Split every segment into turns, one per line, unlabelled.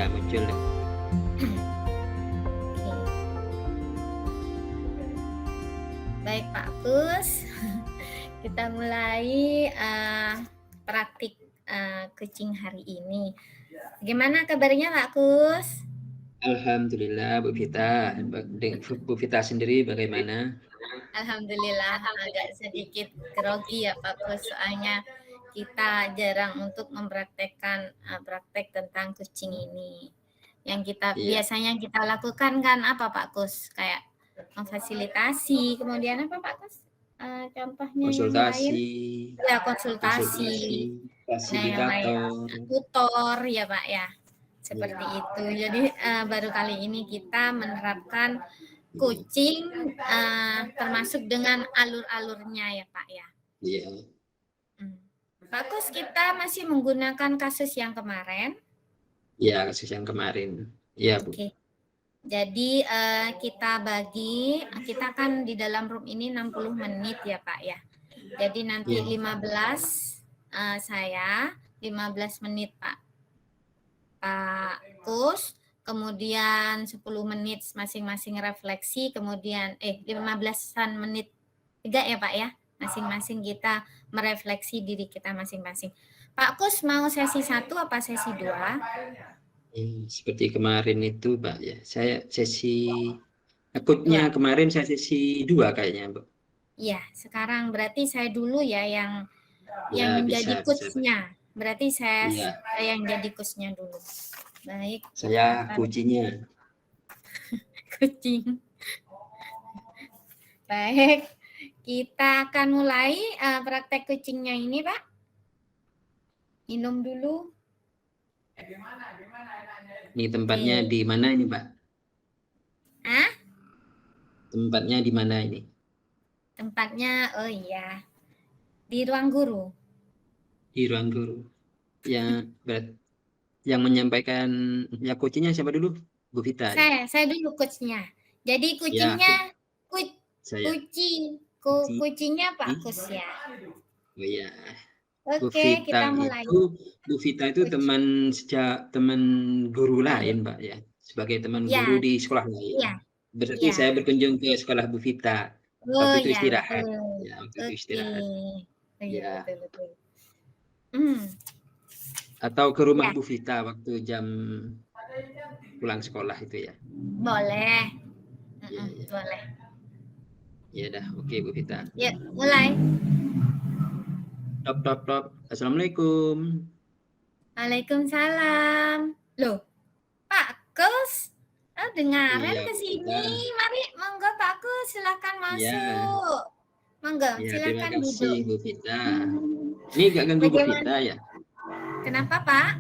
Ya, muncul deh.
Oke. Baik Pak Kus, kita mulai praktik kucing hari ini. Gimana kabarnya Pak Kus?
Alhamdulillah Bu Vita. Bu Vita sendiri bagaimana?
Alhamdulillah agak sedikit grogi ya Pak Kus, soalnya kita jarang untuk mempraktekkan praktek tentang kucing ini. Yang
Iya,
biasanya kita lakukan kan apa Pak Kus? Kayak memfasilitasi, kemudian apa Pak Kus? Contohnya yang lain?
konsultasi,
Ya konsultasi. Nah yang lain
fasilitator.
tutor ya Pak ya.
Iya,
Seperti itu. Jadi baru kali ini kita menerapkan
iya,
kucing termasuk dengan alur-alurnya ya Pak ya.
iya.
Hmm. Bagus, kita masih menggunakan kasus yang kemarin.
Iya, kasus yang kemarin. Iya, Bu.
Oke. Jadi kita kan di dalam room ini 60 menit ya Pak ya. Jadi nanti
Iya.
15 saya, 15 menit Pak Kus, kemudian 10 menit masing-masing refleksi, kemudian 15-an menit juga ya Pak ya, masing-masing kita merefleksi diri kita masing-masing. Pak Kus mau sesi 1 apa sesi 2?
Seperti kemarin itu, Pak ya. Saya sesi akutnya
2.
kemarin saya sesi 2 kayaknya, Bu.
Iya, sekarang berarti saya dulu ya yang
Ya,
jadi
bisa, Pak.
coachnya. Berarti saya
Iya,
yang jadi coachnya dulu. Baik, kita
saya
akan
kuncinya.
kucing. Baik, kita akan mulai praktek kucingnya ini, Pak. Minum dulu.
Ini tempatnya
Oke.
di mana ini, Pak?
Ah,
Tempatnya di mana ini?
tempatnya, oh iya, di ruang guru.
Di ruang guru. Yang menyampaikan ya kuncinya siapa dulu? Bu Vita ya.
Saya dulu coachnya. Jadi
Ya,
kucingnya,
saya kunci.
kucingnya Pak Kus ya.
Oh ya, Bu
Oke,
Vita
kita mulai.
itu Bu Vita itu
Coach.
teman guru lain,
Baik.
Pak ya. Sebagai teman guru
Ya,
di sekolah lain.
iya,
Berarti
iya.
saya berkunjung ke sekolah Bu Vita
Oh
waktu itu
ya,
istirahat.
betul.
Ya, waktu itu
Oke.
istirahat.
Oh iya,
Ya,
betul, betul. Hmm,
atau ke rumah
ya,
Bu Vita waktu jam pulang sekolah itu ya.
boleh.
Iya, iya.
Boleh.
Ya dah, oke Bu Vita.
Yuk, mulai.
Top, top, top. Assalamualaikum.
Waalaikumsalam. Loh, Pak Kus, dengaran
Iya,
ke
Bu Vita.
sini. Mari, monggo Pak Kus, silakan
Iya,
masuk. Monggo,
iya. Terima
silakan
kasih
duduk.
Bu Vita. Ini gak ganggu Bu Vita
Bagaimana?
ya?
Kenapa, Pak?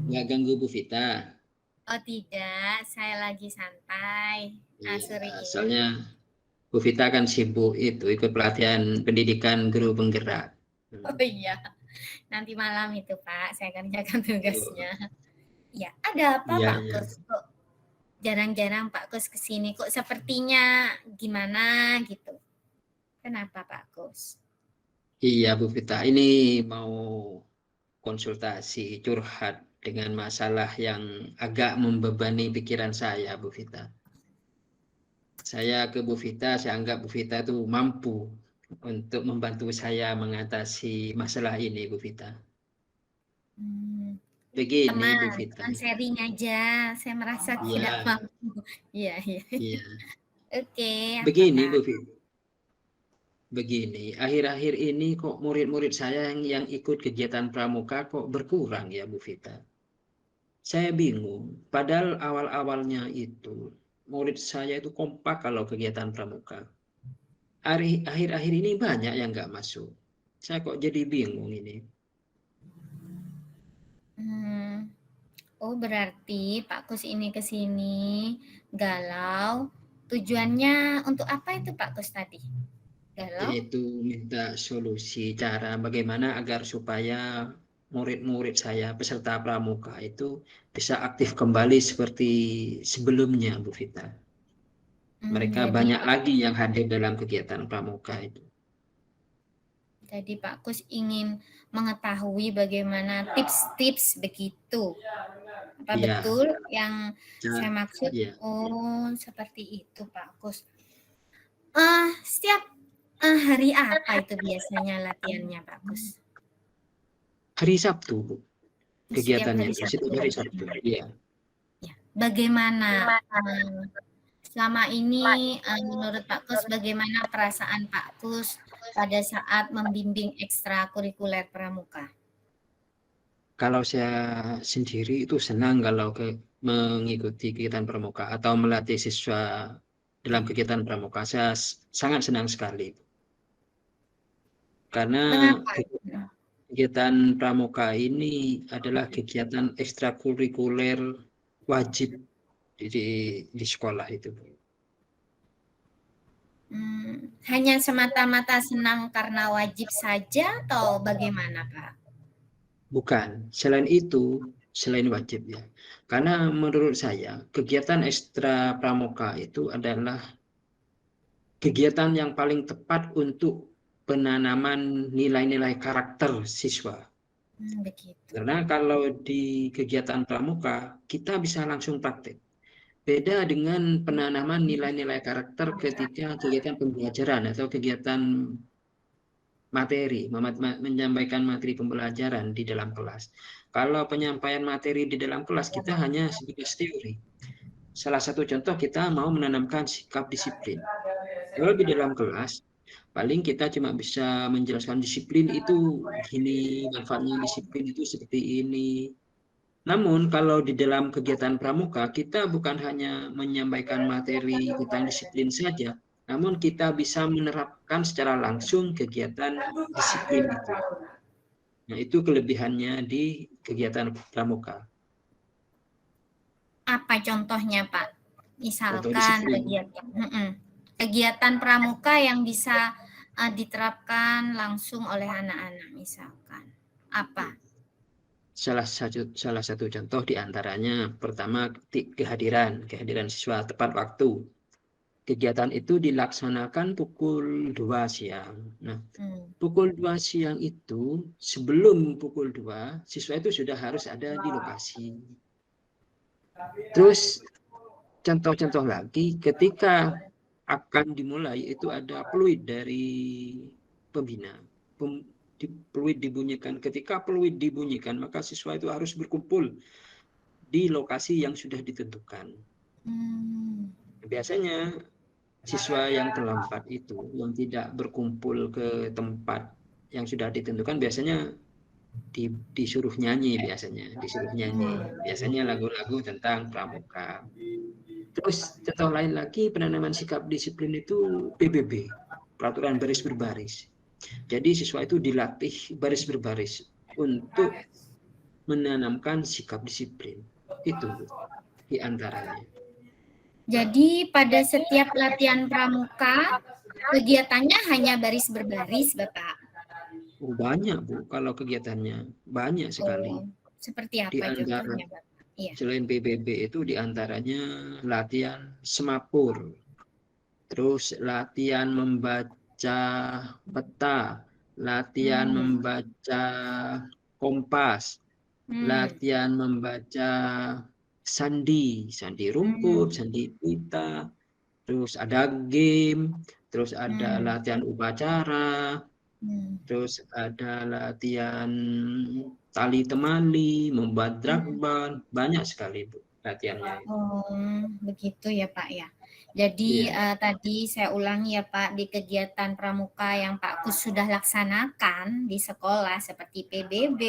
Gak ganggu Bu Vita.
Oh, tidak. Saya lagi santai.
Iya,
Sore ini.
soalnya Bu Vita kan sibuk itu ikut pelatihan pendidikan guru penggerak.
Oh iya, nanti malam itu Pak, saya kerjakan
Oh,
tugasnya. Ya, ada apa
iya,
Pak
iya.
Kus? Kok jarang-jarang Pak Kus kesini? Kok sepertinya gimana gitu? Kenapa Pak Kus?
Iya Bu Vita, ini mau konsultasi curhat dengan masalah yang agak membebani pikiran saya Bu Vita. Saya ke Bu Vita, saya anggap Bu Vita itu mampu untuk membantu saya mengatasi masalah ini Bu Vita.
Hmm,
Begini Bu Vita.
teman sharing aja. Saya merasa tidak
Iya,
mampu. Iya, iya.
iya.
Oke, apa
Begini
Pak?
Bu Vita. Begini, akhir-akhir ini kok murid-murid saya yang ikut kegiatan pramuka kok berkurang ya Bu Vita. Saya bingung, padahal awal-awalnya itu murid saya itu kompak kalau kegiatan pramuka. Akhir-akhir ini banyak yang nggak masuk. Saya kok jadi bingung ini.
Hmm, oh berarti Pak Kus ini ke sini galau. Tujuannya untuk apa itu Pak Kus tadi? Galau?
Yaitu minta solusi cara bagaimana agar supaya murid-murid saya peserta pramuka itu bisa aktif kembali seperti sebelumnya Bu Vita. Mereka
Jadi
banyak lagi yang hadir dalam kegiatan pramuka itu.
Pak Kus ingin mengetahui bagaimana tips-tips begitu. Apa
Iya,
betul yang saya maksud?
iya.
Oh, seperti itu Pak Kus. Setiap hari apa itu biasanya latihannya Pak Kus?
Hari Sabtu, Bu.
Setiap
Kegiatannya
hari
itu
Sabtu
setiap hari Sabtu.
latihannya.
Iya.
Ya. Bagaimana selama ini menurut Pak Kus bagaimana perasaan Pak Kus pada saat membimbing ekstrakurikuler pramuka?
Kalau saya sendiri itu senang kalau mengikuti kegiatan pramuka atau melatih siswa dalam kegiatan pramuka. Saya sangat senang sekali. Karena
Mengapa?
kegiatan pramuka ini adalah kegiatan ekstrakurikuler wajib di sekolah itu.
Hanya semata-mata senang karena wajib saja atau bagaimana Pak?
Bukan, selain wajib ya. Karena menurut saya kegiatan ekstra pramuka itu adalah kegiatan yang paling tepat untuk penanaman nilai-nilai karakter siswa.
Begitu.
Karena kalau di kegiatan pramuka kita bisa langsung praktek. Beda dengan penanaman nilai-nilai karakter ketika kegiatan pembelajaran atau kegiatan materi, menyampaikan materi pembelajaran di dalam kelas. Kalau penyampaian materi di dalam kelas kita hanya sebatas teori. Salah satu contoh kita mau menanamkan sikap disiplin. Kalau di dalam kelas, paling kita cuma bisa menjelaskan disiplin itu gini, manfaatnya disiplin itu seperti ini. Namun kalau di dalam kegiatan pramuka, kita bukan hanya menyampaikan materi tentang disiplin saja, namun kita bisa menerapkan secara langsung kegiatan disiplin itu. Nah, itu kelebihannya di kegiatan pramuka.
Apa contohnya Pak?
Contoh
Misalkan
disiplin.
kegiatan pramuka yang bisa diterapkan langsung oleh anak-anak misalkan. Apa?
Salah satu contoh diantaranya pertama kehadiran siswa tepat waktu. Kegiatan itu dilaksanakan pukul 2 siang. Nah, pukul 2 siang itu sebelum pukul 2 siswa itu sudah harus ada di lokasi. Terus contoh-contoh lagi ketika akan dimulai itu ada peluit dari pembina. Peluit dibunyikan. Ketika peluit dibunyikan maka siswa itu harus berkumpul di lokasi yang sudah ditentukan. Biasanya siswa yang terlambat itu, yang tidak berkumpul ke tempat yang sudah ditentukan, biasanya disuruh nyanyi biasanya lagu-lagu tentang pramuka. Terus contoh lain lagi penanaman sikap disiplin itu PBB, peraturan baris berbaris. Jadi siswa itu dilatih baris berbaris untuk menanamkan sikap disiplin. Itu diantaranya.
Jadi pada setiap latihan pramuka, kegiatannya hanya baris berbaris, Bapak?
Banyak, Bu, kalau kegiatannya. Banyak sekali.
Seperti apa contohnya, Bapak? Iya.
Selain PBB itu diantaranya latihan semapur, terus latihan membaca peta, latihan membaca kompas, latihan membaca sandi rumput, sandi pita, terus ada game, terus ada latihan upacara, terus ada latihan tali temali, membuat drakban, banyak sekali Bu latihannya.
Begitu ya Pak ya. Jadi tadi saya ulangi ya Pak, di kegiatan pramuka yang Pak Kus sudah laksanakan di sekolah seperti PBB,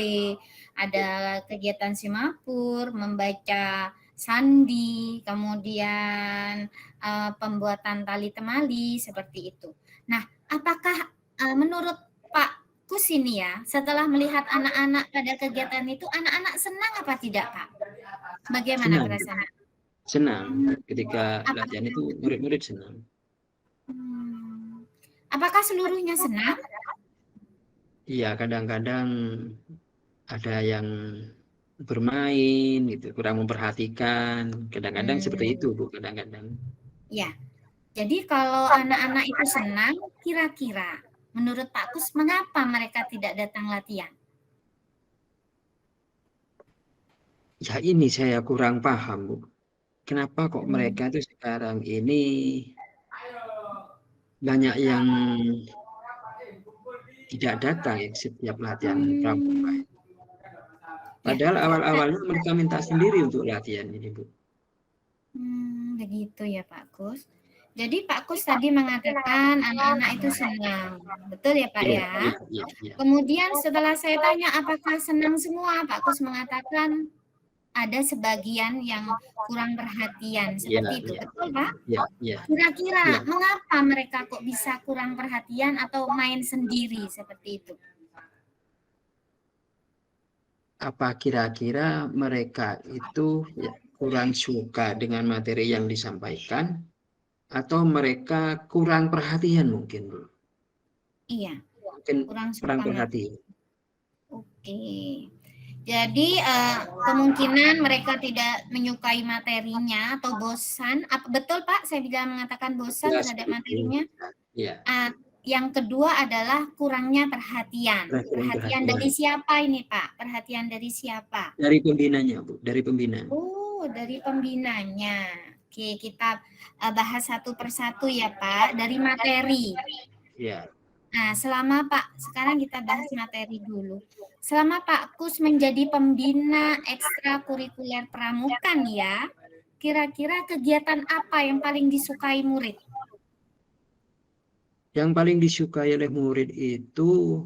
ada kegiatan simapur, membaca sandi, kemudian pembuatan tali temali seperti itu. Nah, apakah menurut Pak Kus ini ya, setelah melihat anak-anak pada kegiatan itu, anak-anak senang apa tidak Pak? Bagaimana perasaan?
Senang. Ketika latihan itu murid-murid senang.
Apakah seluruhnya senang?
Iya, kadang-kadang ada yang bermain gitu, kurang memperhatikan. Kadang-kadang seperti itu, Bu, kadang-kadang.
Ya. Jadi kalau anak-anak itu senang, kira-kira menurut Pak Kus mengapa mereka tidak datang latihan?
Ya ini saya kurang paham, Bu. Kenapa kok mereka itu sekarang ini banyak yang tidak datang ya setiap latihan pramuka.
Hmm, ya,
Padahal
ya.
awal-awalnya mereka minta sendiri untuk latihan ini, Bu.
Begitu ya Pak Kus. Jadi Pak Kus tadi mengatakan anak-anak itu senang. Betul ya Pak
Iya,
ya?
iya, iya, iya.
Kemudian setelah saya tanya apakah senang semua, Pak Kus mengatakan ada sebagian yang kurang perhatian.
Iya,
Seperti itu.
iya,
Betul
iya,
Pak?
iya, iya,
Kira-kira
iya.
mengapa mereka kok bisa kurang perhatian atau main sendiri seperti itu?
Apa kira-kira mereka itu ya, kurang suka dengan materi yang disampaikan atau mereka kurang perhatian mungkin, Bu?
Iya,
Mungkin
kurang
kurang
suka materi.
perhatian.
Oke. Jadi kemungkinan mereka tidak menyukai materinya atau bosan. Betul Pak, saya juga mengatakan bosan
Ya,
terhadap
seperti
materinya.
itu. Ya,
Yang kedua adalah kurangnya perhatian. Perhatian dari
perhatian.
siapa ini Pak? Perhatian dari siapa?
Dari pembinanya, Bu, dari pembina.
Oh, dari pembinanya. Oke, kita bahas satu persatu ya Pak. Dari materi.
Ya,
Nah, sekarang kita bahas materi dulu. Selama Pak Kus menjadi pembina ekstrakurikuler pramuka nih ya, kira-kira kegiatan apa yang paling disukai murid?
yang paling disukai oleh murid itu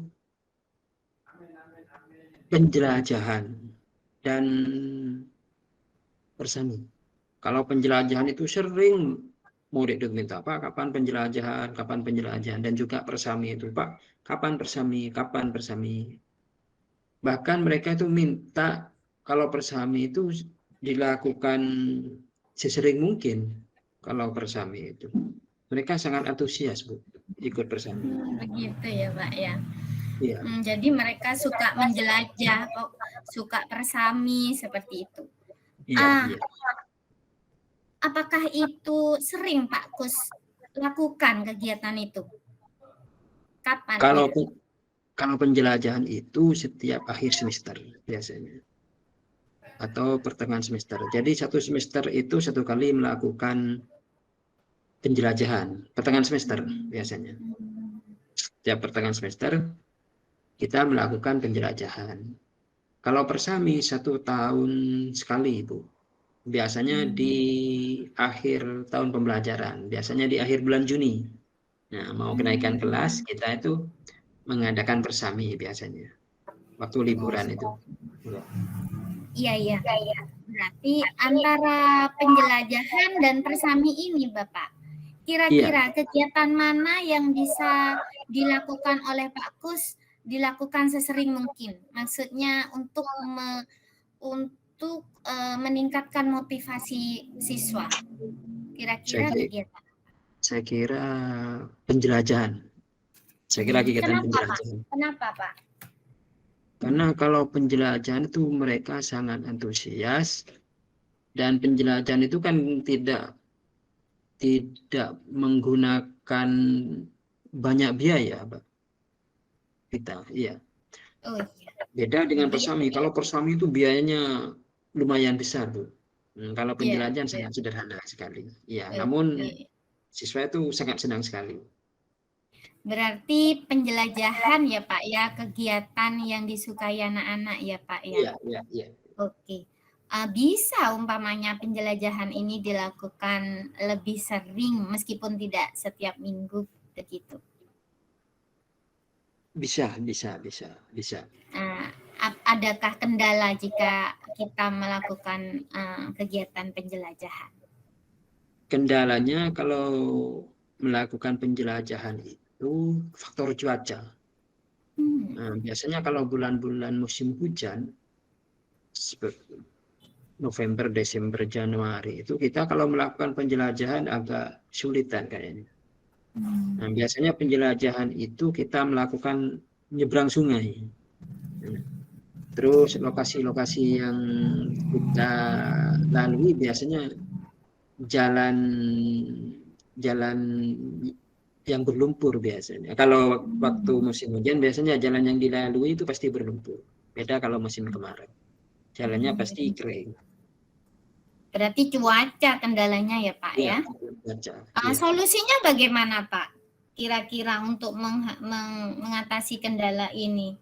penjelajahan dan bersani. Kalau penjelajahan itu sering murid itu minta, Pak, kapan penjelajahan, dan juga persami itu, Pak, kapan persami. Bahkan mereka itu minta kalau persami itu dilakukan sesering mungkin kalau persami itu. Mereka sangat antusias, Bu, ikut persami.
Begitu ya, Pak ya.
Iya.
Jadi mereka suka menjelajah, suka persami seperti itu.
Iya.
Apakah itu sering Pak Kus lakukan kegiatan itu? Kapan?
Kalau penjelajahan itu setiap akhir semester biasanya atau pertengahan semester. Jadi satu semester itu satu kali melakukan penjelajahan pertengahan semester biasanya. Setiap pertengahan semester kita melakukan penjelajahan. Kalau persami 1 tahun sekali, Bu. Biasanya di akhir tahun pembelajaran, biasanya di akhir bulan Juni. Nah, mau kenaikan kelas, kita itu mengadakan persami biasanya. Waktu liburan itu.
Iya. Berarti antara penjelajahan dan persami ini, Bapak, kira-kira kegiatan mana yang bisa dilakukan oleh Pak Kus dilakukan sesering mungkin? Maksudnya untuk meningkatkan motivasi siswa. Kira-kira kegiatan.
Saya kira penjelajahan. Saya kira kegiatan penjelajahan.
Kenapa, Pak?
Karena kalau penjelajahan itu mereka sangat antusias dan penjelajahan itu kan tidak menggunakan banyak biaya, Pak. Iya.
Oh, iya.
Beda dengan persami. Kalau persami itu biayanya lumayan besar, Bu. Kalau penjelajahan sangat sederhana sekali. Iya, namun siswa itu sangat senang sekali.
Berarti penjelajahan ya Pak ya, kegiatan yang disukai anak-anak ya Pak ya.
Iya.
Oke. Bisa umpamanya penjelajahan ini dilakukan lebih sering meskipun tidak setiap minggu begitu.
Bisa.
Adakah kendala jika kita melakukan kegiatan penjelajahan?
Kendalanya kalau melakukan penjelajahan itu faktor cuaca. Nah, biasanya kalau bulan-bulan musim hujan, November, Desember, Januari, itu kita kalau melakukan penjelajahan agak sulitan kayaknya. Nah, biasanya penjelajahan itu kita melakukan nyebrang sungai. Terus lokasi-lokasi yang kita lalui biasanya jalan yang berlumpur biasanya. Kalau waktu musim hujan biasanya jalan yang dilalui itu pasti berlumpur. Beda kalau musim kemarau. jalannya pasti kering.
Berarti cuaca kendalanya ya Pak ya?
Cuaca.
Solusinya bagaimana Pak? Kira-kira untuk mengatasi kendala ini?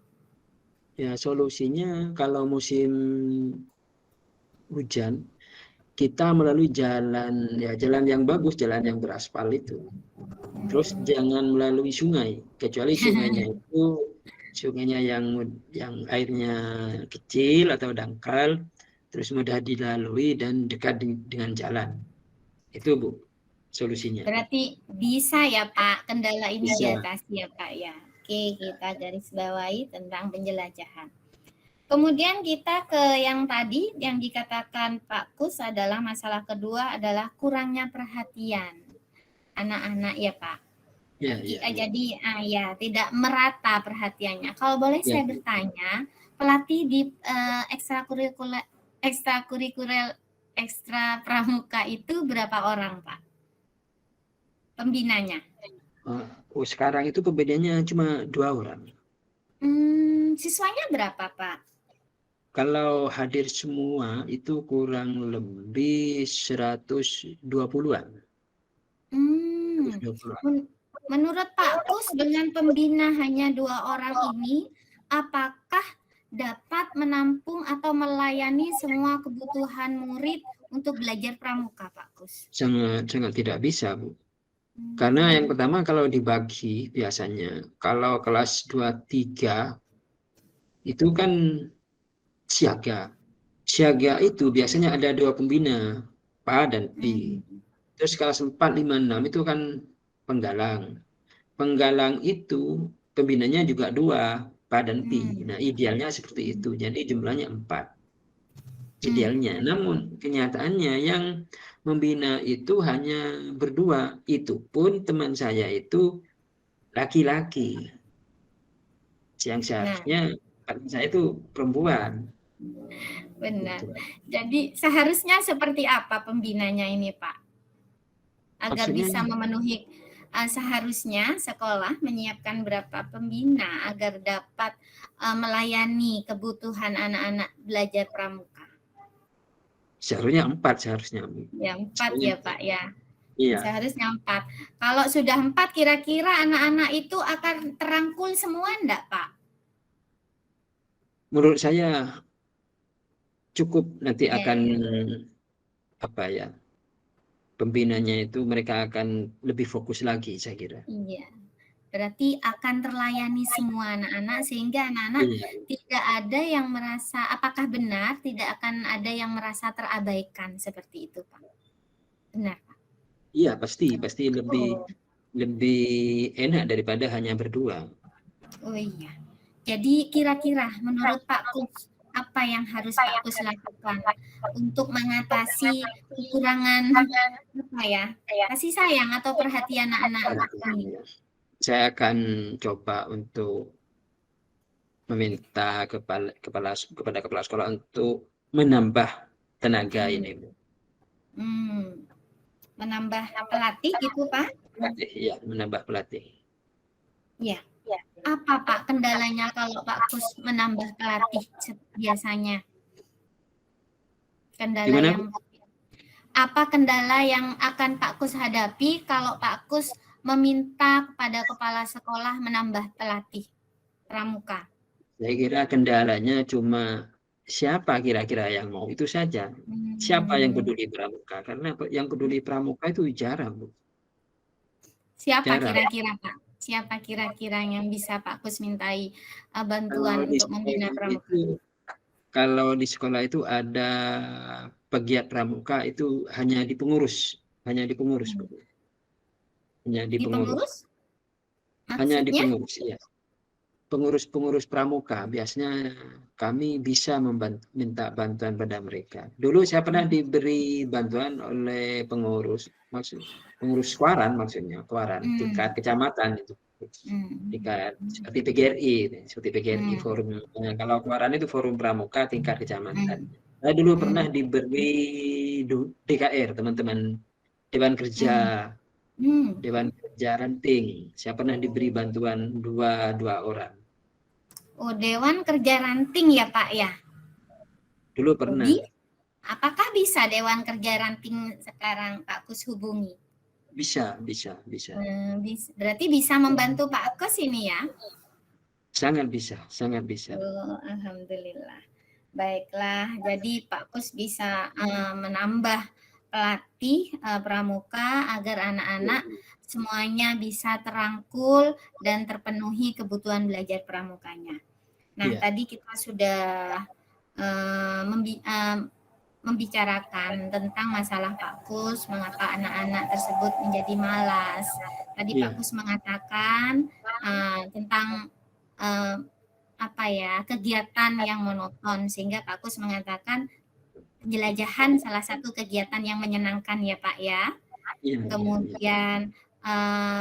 Ya, solusinya kalau musim hujan, kita melalui jalan yang bagus, jalan yang beraspal itu. Terus jangan melalui sungai, kecuali sungainya yang airnya kecil atau dangkal, terus mudah dilalui dan dekat dengan jalan. Itu Bu solusinya.
Berarti bisa ya Pak, kendala ini
Bisa.
diatasi ya Pak ya. Oke, kita garis bawahi tentang penjelajahan. Kemudian kita ke yang tadi yang dikatakan Pak Kus adalah masalah kedua adalah kurangnya perhatian anak-anak ya Pak. Jadi ya tidak merata perhatiannya. Kalau boleh saya bertanya, pelatih di ekstrakurikuler ekstra pramuka itu berapa orang Pak? Pembinanya?
Sekarang itu pembinanya cuma 2 orang.
Siswanya berapa Pak?
Kalau hadir semua itu kurang lebih 120-an.
Menurut Pak Kus, dengan pembina hanya 2 orang ini, apakah dapat menampung atau melayani semua kebutuhan murid untuk belajar pramuka, Pak Kus?
Sangat tidak bisa, Bu. Karena yang pertama kalau dibagi biasanya, kalau kelas 2-3 itu kan siaga. Siaga itu biasanya ada 2 pembina, PA dan P. Terus kelas 4, 5, 6 itu kan penggalang. Penggalang itu pembinanya juga 2, PA dan P. Nah, idealnya seperti itu. Jadi jumlahnya 4. Idealnya. Namun kenyataannya yang membina itu hanya berdua. Itu pun teman saya itu laki-laki. Yang seharusnya saya itu perempuan.
Benar. Jadi seharusnya seperti apa pembinanya ini, Pak? Agar bisa memenuhi, seharusnya sekolah menyiapkan berapa pembina agar dapat melayani kebutuhan anak-anak belajar pramuka?
Seharusnya 4 seharusnya.
Ya 4 ya Pak ya.
Iya.
Seharusnya 4. Kalau sudah 4 kira-kira anak-anak itu akan terangkul semua enggak Pak?
Menurut saya cukup nanti akan apa ya, pembinanya itu mereka akan lebih fokus lagi saya kira.
Iya. Berarti akan terlayani semua anak-anak sehingga anak-anak tidak ada yang merasa, apakah benar tidak akan ada yang merasa terabaikan seperti itu Pak? Benar Pak?
Iya pasti lebih enak daripada hanya berdua.
Oh iya. Jadi kira-kira menurut Pak Kus apa yang harus Pak Kus lakukan untuk mengatasi kekurangan apa ya, kasih sayang atau perhatian anak-anak ini?
Saya akan coba untuk meminta kepada kepala sekolah untuk menambah tenaga ini, Bu.
Menambah pelatih gitu, Pak?
Iya, menambah pelatih.
Iya. Apa Pak kendalanya kalau Pak Kus menambah pelatih biasanya? Apa kendala yang akan Pak Kus hadapi kalau Pak Kus meminta kepada kepala sekolah menambah pelatih pramuka?
Saya kira kendalanya cuma siapa kira-kira yang mau itu saja. Siapa yang peduli pramuka? Karena yang peduli pramuka itu jarang, Bu.
Siapa kira-kira Pak? Siapa kira-kira yang bisa Pak Kus mintai bantuan untuk membina pramuka?
Kalau di sekolah itu ada pegiat pramuka itu hanya di pengurus, Hanya di pengurus, ya. Pengurus pramuka biasanya kami bisa minta bantuan pada mereka. Dulu saya pernah diberi bantuan oleh pengurus Kuaran maksudnya, tingkat kecamatan itu. Tingkat seperti PGRI forum. Kalau Kuaran itu forum pramuka tingkat kecamatan. Saya dulu pernah diberi DKR, teman-teman Dewan Kerja Ranting. Saya pernah diberi bantuan dua 2 orang.
Oh, Dewan Kerja Ranting ya Pak ya?
Dulu pernah.
Apakah bisa Dewan Kerja Ranting sekarang Pak Kus hubungi?
Bisa.
Berarti bisa membantu Pak Kus ini ya?
Sangat bisa.
Oh, alhamdulillah. Baiklah, jadi Pak Kus bisa menambah pelatih pramuka agar anak-anak semuanya bisa terangkul dan terpenuhi kebutuhan belajar pramukanya. Nah, tadi kita sudah membicarakan tentang masalah Pak Kus, mengapa anak-anak tersebut menjadi malas. Tadi Pak Kus mengatakan tentang kegiatan yang monoton, sehingga Pak Kus mengatakan penjelajahan salah satu kegiatan yang menyenangkan ya Pak ya. Kemudian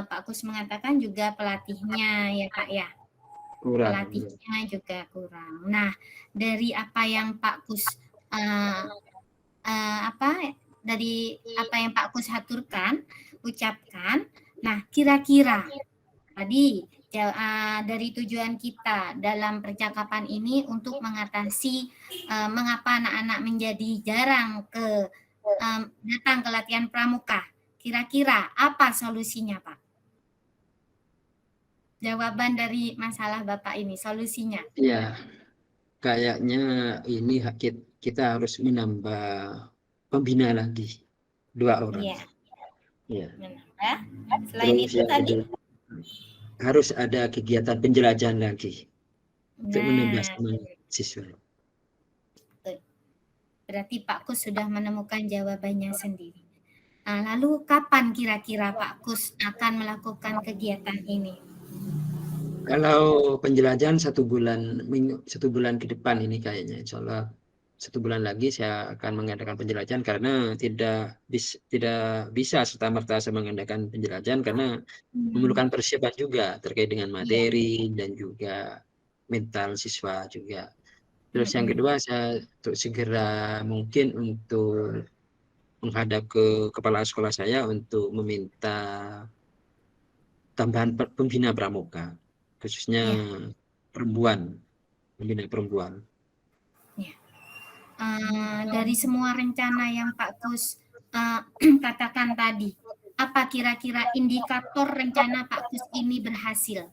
Pak Kus mengatakan juga pelatihnya ya Pak ya. Pelatihnya juga kurang. Nah, dari apa yang Pak Kus dari apa yang Pak Kus ucapkan, nah kira-kira tadi dari tujuan kita dalam percakapan ini untuk mengatasi mengapa anak-anak menjadi jarang datang ke latihan pramuka. Kira-kira apa solusinya, Pak? Jawaban dari masalah Bapak ini, solusinya.
Ya, kayaknya ini kita harus menambah pembina lagi 2 orang.
Iya. Selain
terus
itu tadi
harus ada kegiatan penjelajahan lagi untuk menambah semangat siswa.
Berarti Pak Kus sudah menemukan jawabannya sendiri. Nah, lalu kapan kira-kira Pak Kus akan melakukan kegiatan ini?
Kalau penjelajahan 1 bulan ke depan ini kayaknya, insya Allah 1 bulan lagi saya akan mengadakan penjelajahan, karena tidak bisa serta-merta saya mengadakan penjelajahan karena memerlukan persiapan juga terkait dengan materi dan juga mental siswa juga. Terus yang kedua, saya segera mungkin untuk menghadap ke kepala sekolah saya untuk meminta tambahan pembina pramuka, khususnya pembina perempuan.
Dari semua rencana yang Pak Kus katakan tadi, apa kira-kira indikator rencana Pak Kus ini berhasil?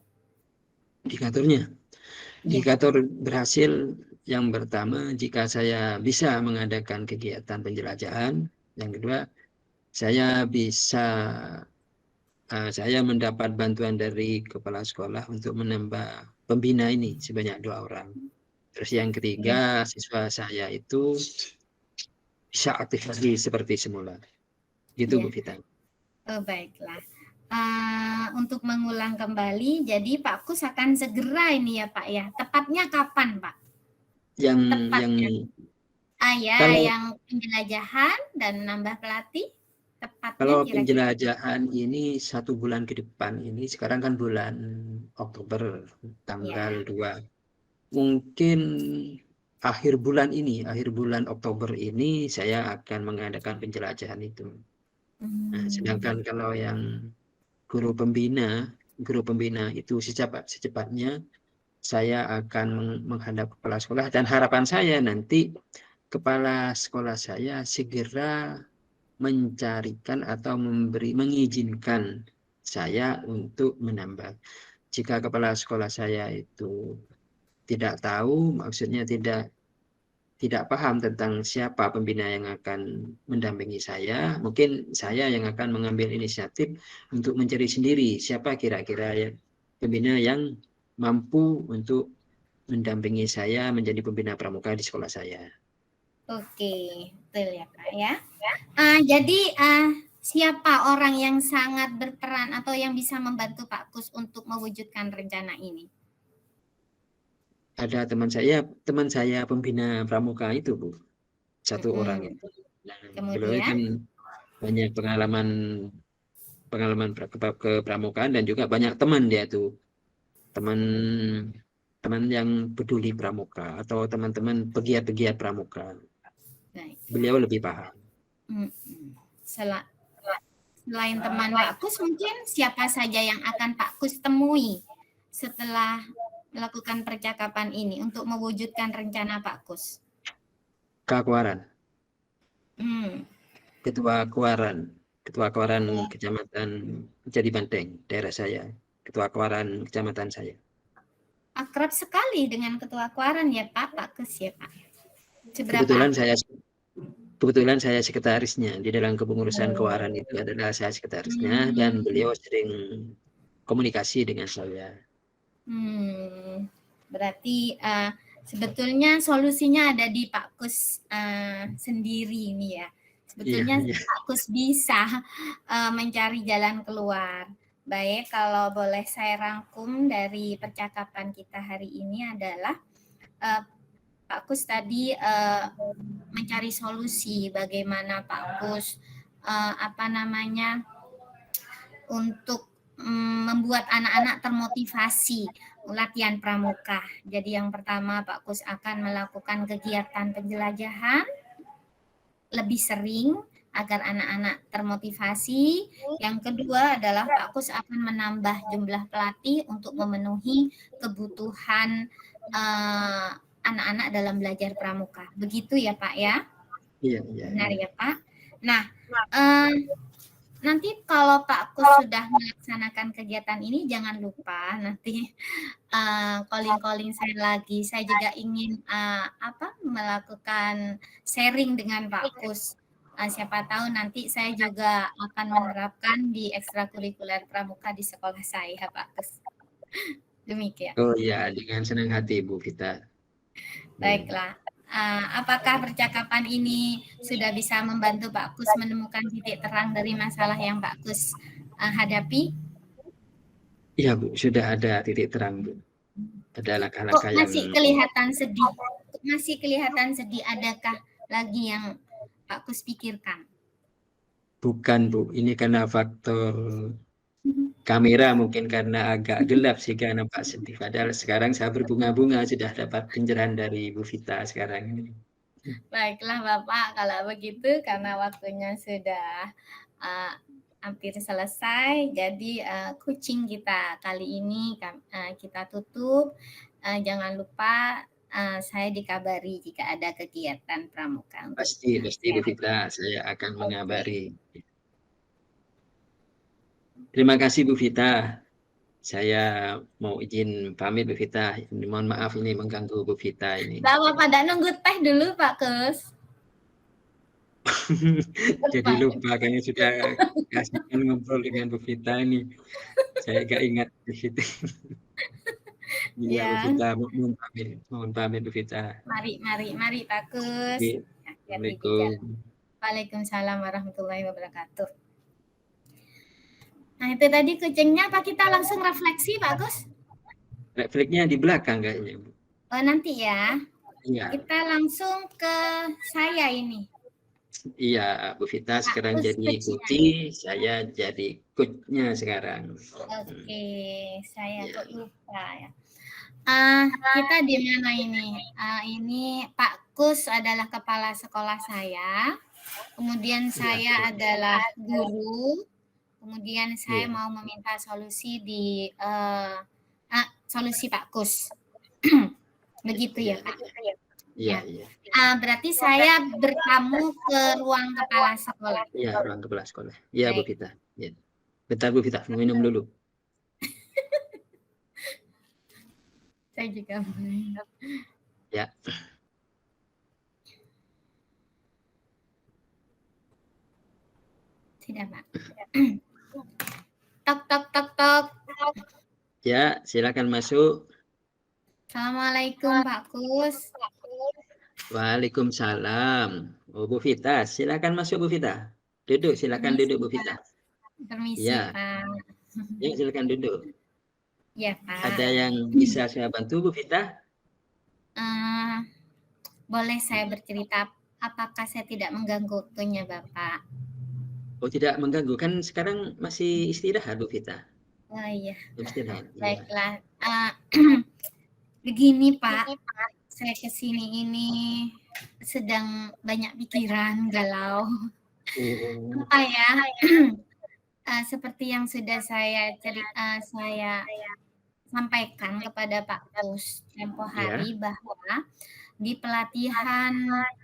Indikator berhasil yang pertama, jika saya bisa mengadakan kegiatan penjelajahan. Yang kedua, saya mendapat bantuan dari kepala sekolah untuk menambah pembina ini sebanyak 2 orang. Terus yang ketiga, siswa saya itu bisa aktif lagi seperti semula. Gitu Bu Vita.
Oh, baiklah. Untuk mengulang kembali, jadi Pak Kus akan segera ini ya Pak ya. Tepatnya kapan Pak?
Yang
penjelajahan dan nambah pelatih. Tepatnya
kalau penjelajahan ini 1 bulan ke depan ini, sekarang kan bulan Oktober tanggal 2. Mungkin akhir bulan Oktober ini saya akan mengadakan penjelajahan itu. Nah, sedangkan kalau yang guru pembina itu secepatnya saya akan menghadap kepala sekolah, dan harapan saya nanti kepala sekolah saya segera mencarikan atau mengizinkan saya untuk menambah. Jika kepala sekolah saya itu tidak tahu, maksudnya tidak paham tentang siapa pembina yang akan mendampingi saya, mungkin saya yang akan mengambil inisiatif untuk mencari sendiri siapa kira-kira pembina yang mampu untuk mendampingi saya menjadi pembina pramuka di sekolah saya.
Oke, betul ya Pak ya. Jadi siapa orang yang sangat berperan atau yang bisa membantu Pak Kus untuk mewujudkan rencana ini?
Ada teman saya pembina pramuka itu Bu, 1 orang itu. Beliau kan banyak pengalaman kepramukaan dan juga banyak teman dia tuh, teman yang peduli pramuka atau teman-teman pegiat pramuka. Beliau lebih paham.
Selain teman Pak Kus, mungkin siapa saja yang akan Pak Kus temui setelah melakukan percakapan ini untuk mewujudkan rencana Pak Kus?
Kakuaran.
Hmm.
Ketua Kawaran Kecamatan Jadi Banteng, daerah saya. Ketua Kawaran Kecamatan saya.
Akrab sekali dengan Ketua Kawaran ya Pak Kus ya Pak. Seberapa
Kebetulan saya sekretarisnya di dalam kepengurusan Kawaran itu adalah saya sekretarisnya dan beliau sering komunikasi dengan saya.
Berarti sebetulnya solusinya ada di Pak Kus sendiri ini ya. Sebetulnya Pak Kus bisa mencari jalan keluar. Baik, kalau boleh saya rangkum dari percakapan kita hari ini adalah Pak Kus tadi mencari solusi bagaimana Pak Kus untuk membuat anak-anak termotivasi latihan pramuka. Jadi yang pertama Pak Kus akan melakukan kegiatan penjelajahan lebih sering agar anak-anak termotivasi. Yang kedua adalah Pak Kus akan menambah jumlah pelatih untuk memenuhi kebutuhan anak-anak dalam belajar pramuka. Begitu ya Pak ya?
Iya.
Benar ya Pak? Nah, nanti kalau Pak Kus sudah melaksanakan kegiatan ini, jangan lupa nanti calling saya lagi. Saya juga ingin melakukan sharing dengan Pak Kus. Siapa tahu nanti saya juga akan menerapkan di ekstrakurikuler pramuka di sekolah saya, Pak Kus. Demikian.
Oh iya, dengan senang hati Bu Vita.
Baiklah. Apakah percakapan ini sudah bisa membantu Pak Kus menemukan titik terang dari masalah yang Pak Kus hadapi?
Iya Bu, sudah ada titik terang Bu. Ada langkah-langkah yang
masih kelihatan sedih. Masih kelihatan sedih. Adakah lagi yang Pak Kus pikirkan?
Bukan Bu, ini karena faktor kamera mungkin karena agak gelap sehingga nampak sedih. Padahal sekarang saya berbunga-bunga sudah dapat pencerahan dari Bu Vita sekarang ini.
Baiklah Bapak, kalau begitu karena waktunya sudah hampir selesai, jadi coaching kita kali ini kita tutup. Jangan lupa saya dikabari jika ada kegiatan pramuka.
Pasti Bu Vita, saya akan mengabari. Terima kasih Bu Vita. Saya mau izin pamit Bu Vita. Mohon maaf ini mengganggu Bu Vita ini.
Pada nunggu teh dulu Pak Kus.
Jadi lupa kayaknya sudah kasihkan ngobrol dengan Bu Vita ini. Saya gak ingat di situ. Iya Bu Vita, mohon pamit Bu Vita.
Mari Pak Kus.
Assalamualaikum.
Waalaikumsalam warahmatullahi wabarakatuh. Nah itu tadi kucingnya, apa kita langsung refleksi Pak Kus?
Refleksinya di belakang kayaknya Bu.
Oh nanti ya.
Iya.
Kita langsung ke saya ini.
Iya, Bu Vita sekarang jadi coach, saya jadi coachnya sekarang.
Oke, saya kok lupa ya. Kita di mana ini? Ini Pak Kus adalah kepala sekolah saya. Kemudian saya adalah guru. Kemudian saya mau meminta solusi di solusi Pak Kus. Begitu ya Pak?
Iya.
Berarti saya bertamu ke ruang kepala sekolah.
Iya, ruang kepala sekolah. Iya Bu Vita. Ya. Bentar Bu Vita, mau minum dulu.
Saya juga mau minum.
Ya.
Tidak Pak. Tok.
Ya, silakan masuk.
Assalamualaikum Pak Kus.
Waalaikumsalam. Oh, Bu Vita, silakan masuk Bu Vita. Duduk, silakan duduk Bu Vita.
Permisi Pak.
Ya, silakan duduk.
Ya Pak.
Ada yang bisa saya bantu Bu Vita?
Boleh saya bercerita, apakah saya tidak mengganggu waktunya Bapak?
Oh, tidak mengganggu, kan sekarang masih istirahat Bu Vita.
Oh iya.
Istirahat.
Baiklah. Begini Pak, saya kesini ini sedang banyak pikiran galau. Apa ya? Seperti yang sudah saya sampaikan kepada Pak Kus tempo hari bahwa di pelatihan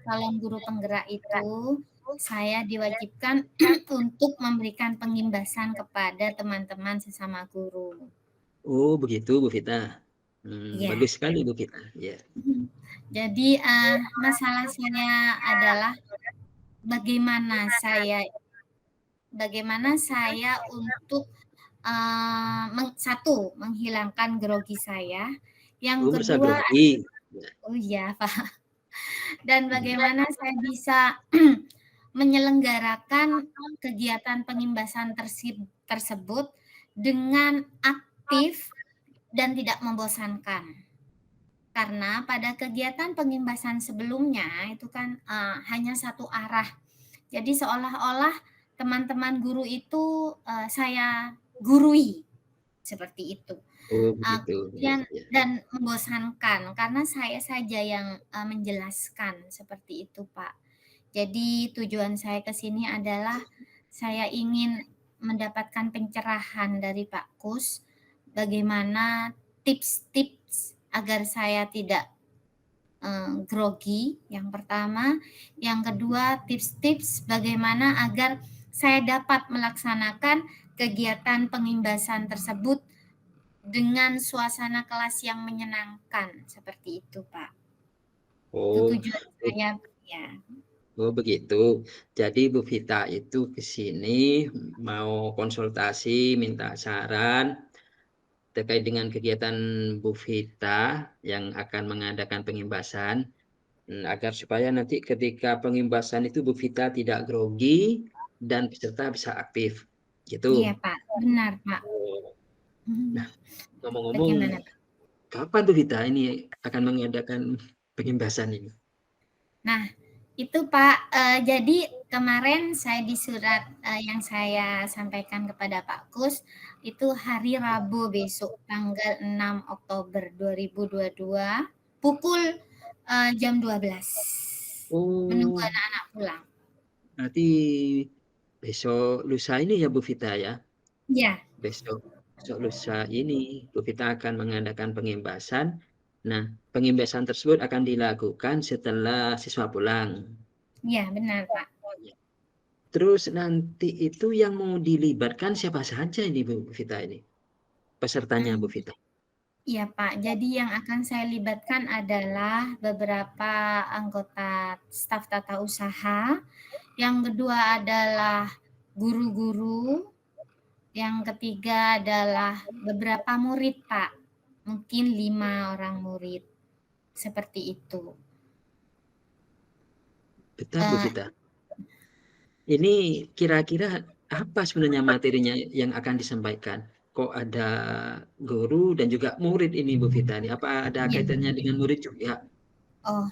calon guru penggerak itu saya diwajibkan untuk memberikan pengimbasan kepada teman-teman sesama guru.
Oh, begitu Bu Vita.
Ya.
Bagus sekali Bu Vita. Ya.
Jadi masalah saya adalah bagaimana saya untuk satu, menghilangkan grogi saya. Yang
Oh, merasa
kedua,
grogi.
oh iya Pak. Dan bagaimana saya bisa menyelenggarakan kegiatan pengimbasan tersebut dengan aktif dan tidak membosankan. Karena pada kegiatan pengimbasan sebelumnya itu kan hanya satu arah. Jadi seolah-olah teman-teman guru itu saya gurui seperti itu.
Oh, begitu.
Kemudian
Ya.
dan membosankan karena saya saja yang menjelaskan seperti itu, Pak. Jadi tujuan saya ke sini adalah saya ingin mendapatkan pencerahan dari Pak Kus bagaimana tips-tips agar saya tidak grogi yang pertama, yang kedua tips-tips bagaimana agar saya dapat melaksanakan kegiatan pengimbasan tersebut dengan suasana kelas yang menyenangkan seperti itu, Pak. Itu
Oh,
tujuan saya ya.
oh begitu. Jadi Bu Vita itu ke sini mau konsultasi, minta saran terkait dengan kegiatan Bu Vita yang akan mengadakan pengimbasan, agar supaya nanti ketika pengimbasan itu Bu Vita tidak grogi dan peserta bisa aktif.
Iya,
Gitu.
Pak. Benar, Pak.
Oh. Nah, ngomong-ngomong,
Bagaimana, Pak?
kapan Bu Vita ini akan mengadakan pengimbasan ini?
Nah, itu Pak, jadi kemarin saya di surat yang saya sampaikan kepada Pak Kus, itu hari Rabu besok tanggal 6 Oktober 2022 pukul jam 12. Menunggu
Oh,
anak-anak pulang.
berarti besok lusa ini ya Bu Vita ya?
Iya,
Besok, besok lusa ini Bu Vita akan mengadakan pengimbasan. Nah, pengimbasan tersebut akan dilakukan setelah siswa pulang.
iya benar Pak.
Terus nanti itu yang mau dilibatkan siapa saja ini Bu Vita ini? Pesertanya Bu Vita.
Iya Pak, jadi yang akan saya libatkan adalah beberapa anggota staf tata usaha, yang kedua adalah guru-guru, yang ketiga adalah beberapa murid Pak, mungkin 5 orang murid, seperti itu.
Betul Bu Vita. Ini kira-kira apa sebenarnya materinya yang akan disampaikan? Kok ada guru dan juga murid ini Bu Vita ini? Apa ada
Iya.
kaitannya dengan murid juga?
Oh,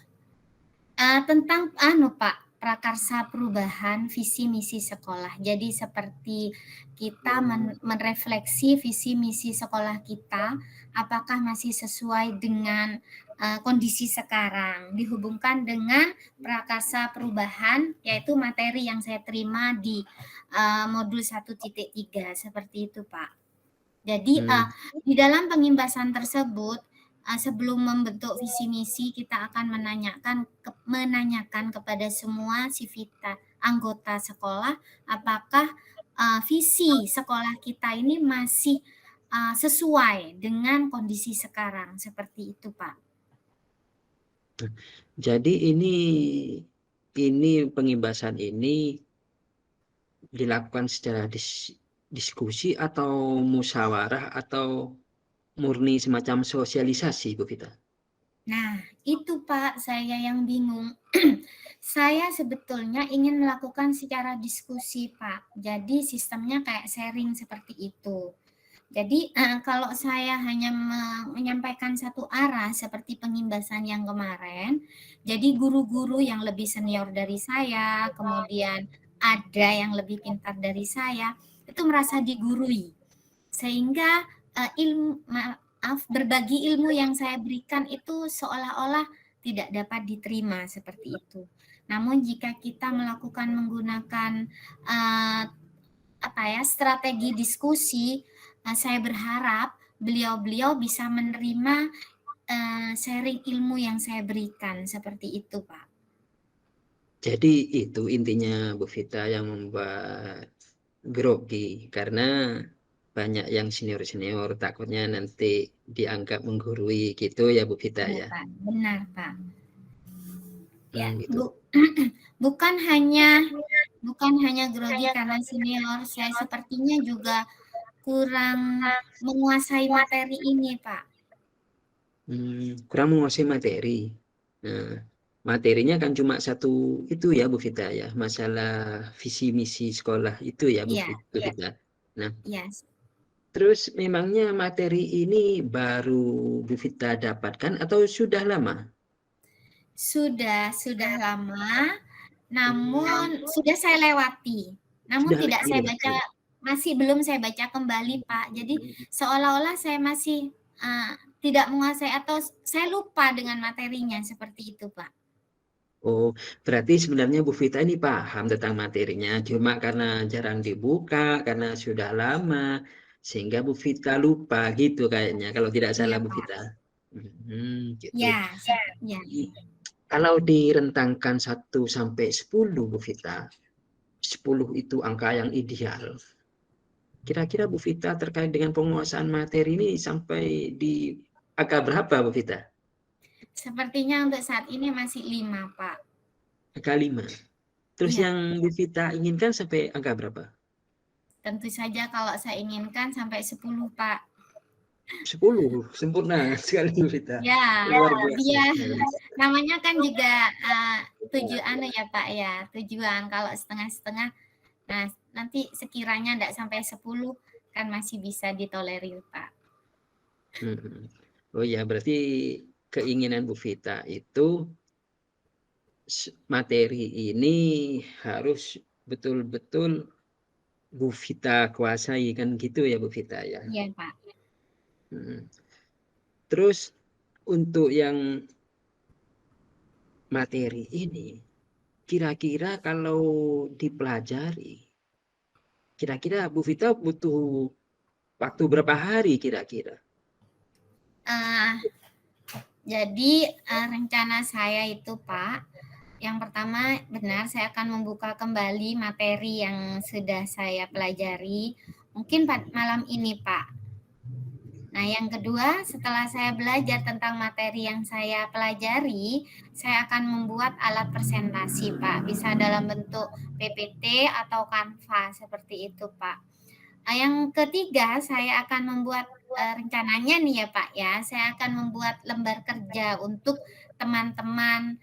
tentang Pak, prakarsa perubahan visi misi sekolah. Jadi seperti kita merefleksi visi misi sekolah kita, apakah masih sesuai dengan kondisi sekarang, dihubungkan dengan prakarsa perubahan, yaitu materi yang saya terima di modul 1.3, seperti itu Pak. Jadi di dalam pengimbasan tersebut, sebelum membentuk visi misi kita akan menanyakan kepada semua sivita anggota sekolah apakah visi sekolah kita ini masih sesuai dengan kondisi sekarang, seperti itu Pak.
Jadi ini pengimbasan ini dilakukan secara diskusi atau musyawarah atau murni semacam sosialisasi Bu Vita?
Nah, itu Pak, saya yang bingung. Saya sebetulnya ingin melakukan secara diskusi, Pak. Jadi sistemnya kayak sharing seperti itu. Jadi kalau saya hanya menyampaikan satu arah seperti pengimbasan yang kemarin, jadi guru-guru yang lebih senior dari saya, kemudian ada yang lebih pintar dari saya, itu merasa digurui. Sehingga berbagi ilmu yang saya berikan itu seolah-olah tidak dapat diterima seperti itu. Namun jika kita menggunakan strategi diskusi, saya berharap beliau-beliau bisa menerima sharing ilmu yang saya berikan, seperti itu, Pak.
Jadi itu intinya Bu Vita yang membuat grogi, karena banyak yang senior-senior takutnya nanti dianggap menggurui gitu ya Bu Vita
Iya,
ya.
Pak. Benar, Pak. Ya,
Gitu.
bukan hanya grogi karena senior, saya sepertinya juga kurang menguasai materi ini, Pak.
Kurang menguasai materi. Nah, materinya kan cuma satu itu ya Bu Vita ya, masalah visi misi sekolah itu ya Bu
Iya,
Vita. Nah,
iya.
terus memangnya materi ini baru Bu Vita dapatkan atau sudah lama?
Sudah lama,
Hmm,
namun sudah saya lewati. Namun
sudah
tidak saya baca,
dilewati.
belum saya baca kembali, Pak. Jadi seolah-olah saya masih tidak menguasai atau saya lupa dengan materinya, seperti itu, Pak.
Oh, berarti sebenarnya Bu Vita ini paham tentang materinya, cuma karena jarang dibuka, karena sudah lama, sehingga Bu Vita lupa gitu kayaknya, kalau tidak
Iya,
salah Bu
Pak.
Vita. Gitu.
Ya, ya.
Kalau direntangkan 1 sampai 10 Bu Vita, 10 itu angka yang ideal. Kira-kira Bu Vita terkait dengan penguasaan materi ini sampai di angka berapa Bu Vita?
Sepertinya untuk saat ini masih 5, Pak.
Angka 5. Terus
Iya,
yang Bu Vita inginkan sampai angka berapa?
tentu saja kalau saya inginkan sampai 10, Pak.
10, sempurna sekali Bu Vita.
Ya,
Luar biasa.
dia namanya kan juga tujuan ya, Pak ya. Tujuan kalau setengah-setengah, nah nanti sekiranya tidak sampai 10 kan masih bisa ditolerir, Pak.
Oh ya, berarti keinginan Bu Vita itu materi ini harus betul-betul Bu Vita kuasai kan gitu ya Bu Vita ya.
Iya, Pak.
Terus untuk yang materi ini, kira-kira kalau dipelajari, kira-kira Bu Vita butuh waktu berapa hari kira-kira?
Uh, jadi rencana saya itu, Pak, yang pertama benar saya akan membuka kembali materi yang sudah saya pelajari. Mungkin malam ini, Pak. Nah, yang kedua, setelah saya belajar tentang materi yang saya pelajari, saya akan membuat alat presentasi, Pak. Bisa dalam bentuk PPT atau Canva, seperti itu, Pak. Nah, yang ketiga, saya akan membuat rencananya nih ya, Pak ya, saya akan membuat lembar kerja untuk teman-teman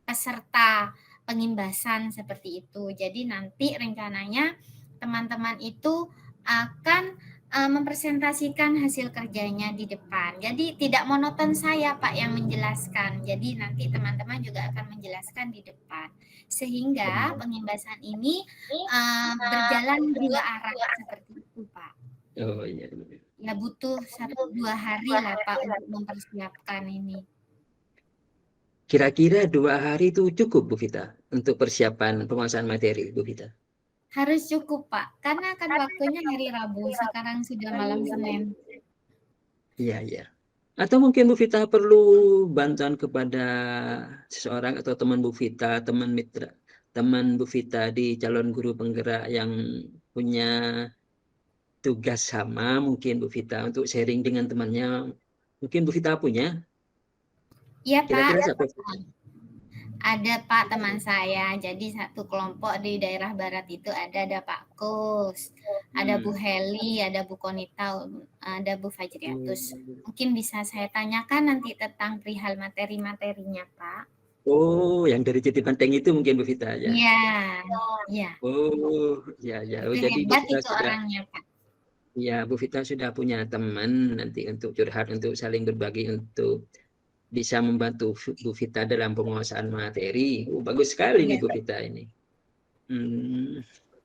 peserta pengimbasan seperti itu. Jadi nanti rencananya teman-teman itu akan mempresentasikan hasil kerjanya di depan. Jadi tidak monoton saya, Pak, yang menjelaskan. Jadi nanti teman-teman juga akan menjelaskan di depan. Sehingga pengimbasan ini berjalan dua arah seperti itu, Pak.
Oh iya.
Ya butuh 1-2 hari lah, Pak, untuk mempersiapkan ini.
Kira-kira 2 hari itu cukup Bu Vita untuk persiapan penguasaan materi Bu Vita?
Harus cukup, Pak, karena kan waktunya hari Rabu, sekarang sudah malam Senin.
Iya, iya. Atau mungkin Bu Vita perlu bantuan kepada seseorang atau teman Bu Vita, teman mitra, teman Bu Vita di calon guru penggerak yang punya tugas sama mungkin Bu Vita untuk sharing dengan temannya. Mungkin Bu Vita punya.
Iya, Pak.
Kira-kira siapa?
Ada, Pak, teman saya. Jadi satu kelompok di daerah barat itu ada Pak Kus, ada Bu Heli, ada Bu Konita, ada Bu Fajriatus. Mungkin bisa saya tanyakan nanti tentang perihal materi-materinya, Pak.
Oh, yang dari Jati Banteng itu mungkin Bu Vita ya.
Iya, iya.
Oh, ya ya. Oh,
Itu
jadi Bu
hebat
Vita
itu
sudah,
orangnya, Pak.
ya Bu Vita sudah punya teman nanti untuk curhat, untuk saling berbagi, untuk bisa membantu Bu Vita dalam penguasaan materi. Bagus sekali nih
Iya.
Bu Vita ini.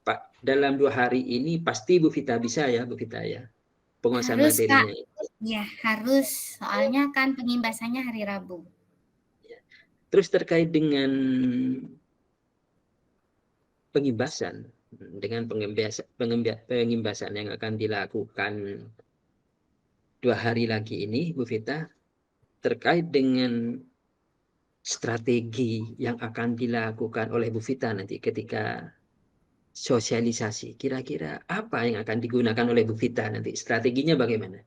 Pak, dalam 2 hari ini pasti Bu Vita bisa ya Bu Vita ya, penguasaan
Harus, Kak.
materinya.
Ya, harus. Soalnya kan pengimbasannya hari Rabu.
Terus terkait dengan pengimbasan, dengan pengimbasan yang akan dilakukan 2 hari lagi ini, Bu Vita, terkait dengan strategi yang akan dilakukan oleh Bu Vita nanti ketika sosialisasi. Kira-kira apa yang akan digunakan oleh Bu Vita nanti? Strateginya bagaimana?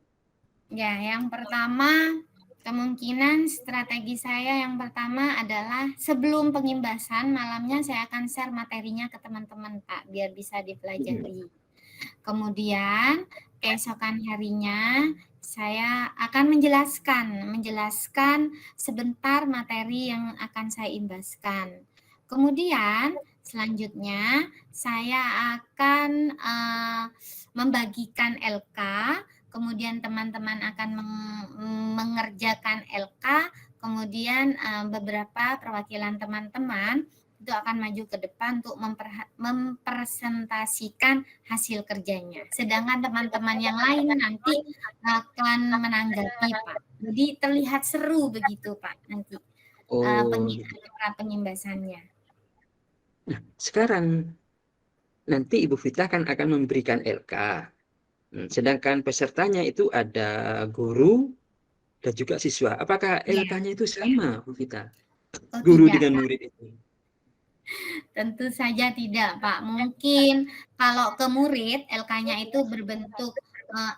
Ya, yang pertama kemungkinan strategi saya yang pertama adalah sebelum pengimbasan malamnya saya akan share materinya ke teman-teman Pak biar bisa dipelajari. Kemudian keesokan harinya saya akan menjelaskan sebentar materi yang akan saya imbaskan. Kemudian selanjutnya saya akan membagikan LK, kemudian teman-teman akan mengerjakan LK, kemudian beberapa perwakilan teman-teman itu akan maju ke depan untuk mempresentasikan hasil kerjanya. Sedangkan teman-teman yang lain nanti akan menanggapi, Pak. Jadi terlihat seru begitu, Pak, nanti pengimbasannya.
Nah, sekarang nanti Ibu Vita akan memberikan LK. Sedangkan pesertanya itu ada guru dan juga siswa. Apakah LK-nya itu sama, Bu Vita? Guru
tidak,
dengan
Pak.
murid itu?
Tentu saja tidak, Pak. Mungkin kalau ke murid, LK-nya itu berbentuk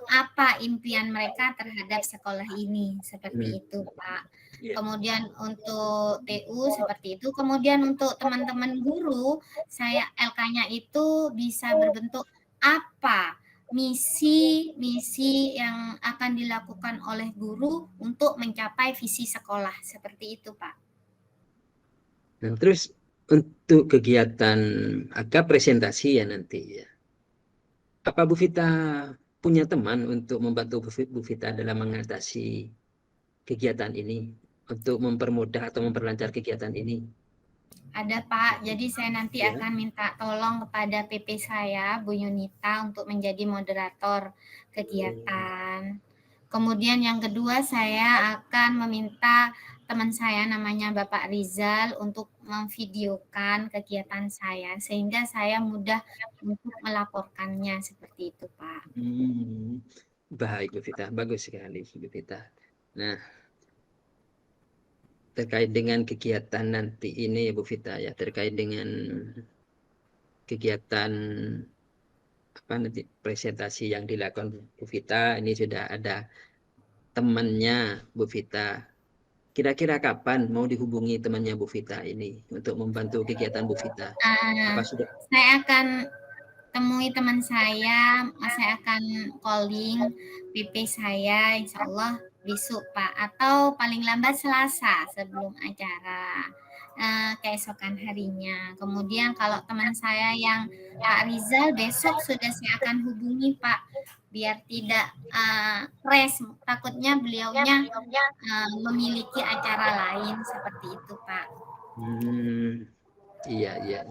apa impian mereka terhadap sekolah ini, seperti itu, Pak. Kemudian untuk TU seperti itu. Kemudian untuk teman-teman guru, saya LK-nya itu bisa berbentuk apa misi yang akan dilakukan oleh guru untuk mencapai visi sekolah, seperti itu, Pak.
Nah, terus untuk kegiatan agak presentasi ya nanti ya. Apa Bu Vita punya teman untuk membantu Bu Vita dalam mengatasi kegiatan ini untuk mempermudah atau memperlancar kegiatan ini?
Ada Pak, jadi saya nanti akan minta tolong kepada PP saya, Bu Yunita, untuk menjadi moderator kegiatan. Kemudian yang kedua saya akan meminta teman saya namanya Bapak Rizal untuk memvideokan kegiatan saya sehingga saya mudah untuk melaporkannya seperti itu, Pak.
Baik Bu Vita, bagus sekali Bu Vita. Nah, terkait dengan kegiatan nanti ini ya Bu Vita ya, terkait dengan kegiatan apa nanti presentasi yang dilakukan Bu Vita, ini sudah ada temannya Bu Vita. Kira-kira kapan mau dihubungi temannya Bu Vita ini untuk membantu kegiatan Bu Vita? Apa sudah?
Saya akan temui teman saya akan calling PP saya, insya Allah besok Pak, atau paling lambat Selasa sebelum acara keesokan harinya. Kemudian kalau teman saya yang Pak Rizal besok sudah saya akan hubungi Pak, biar tidak fresh, takutnya beliaunya memiliki acara lain seperti itu Pak.
Iya.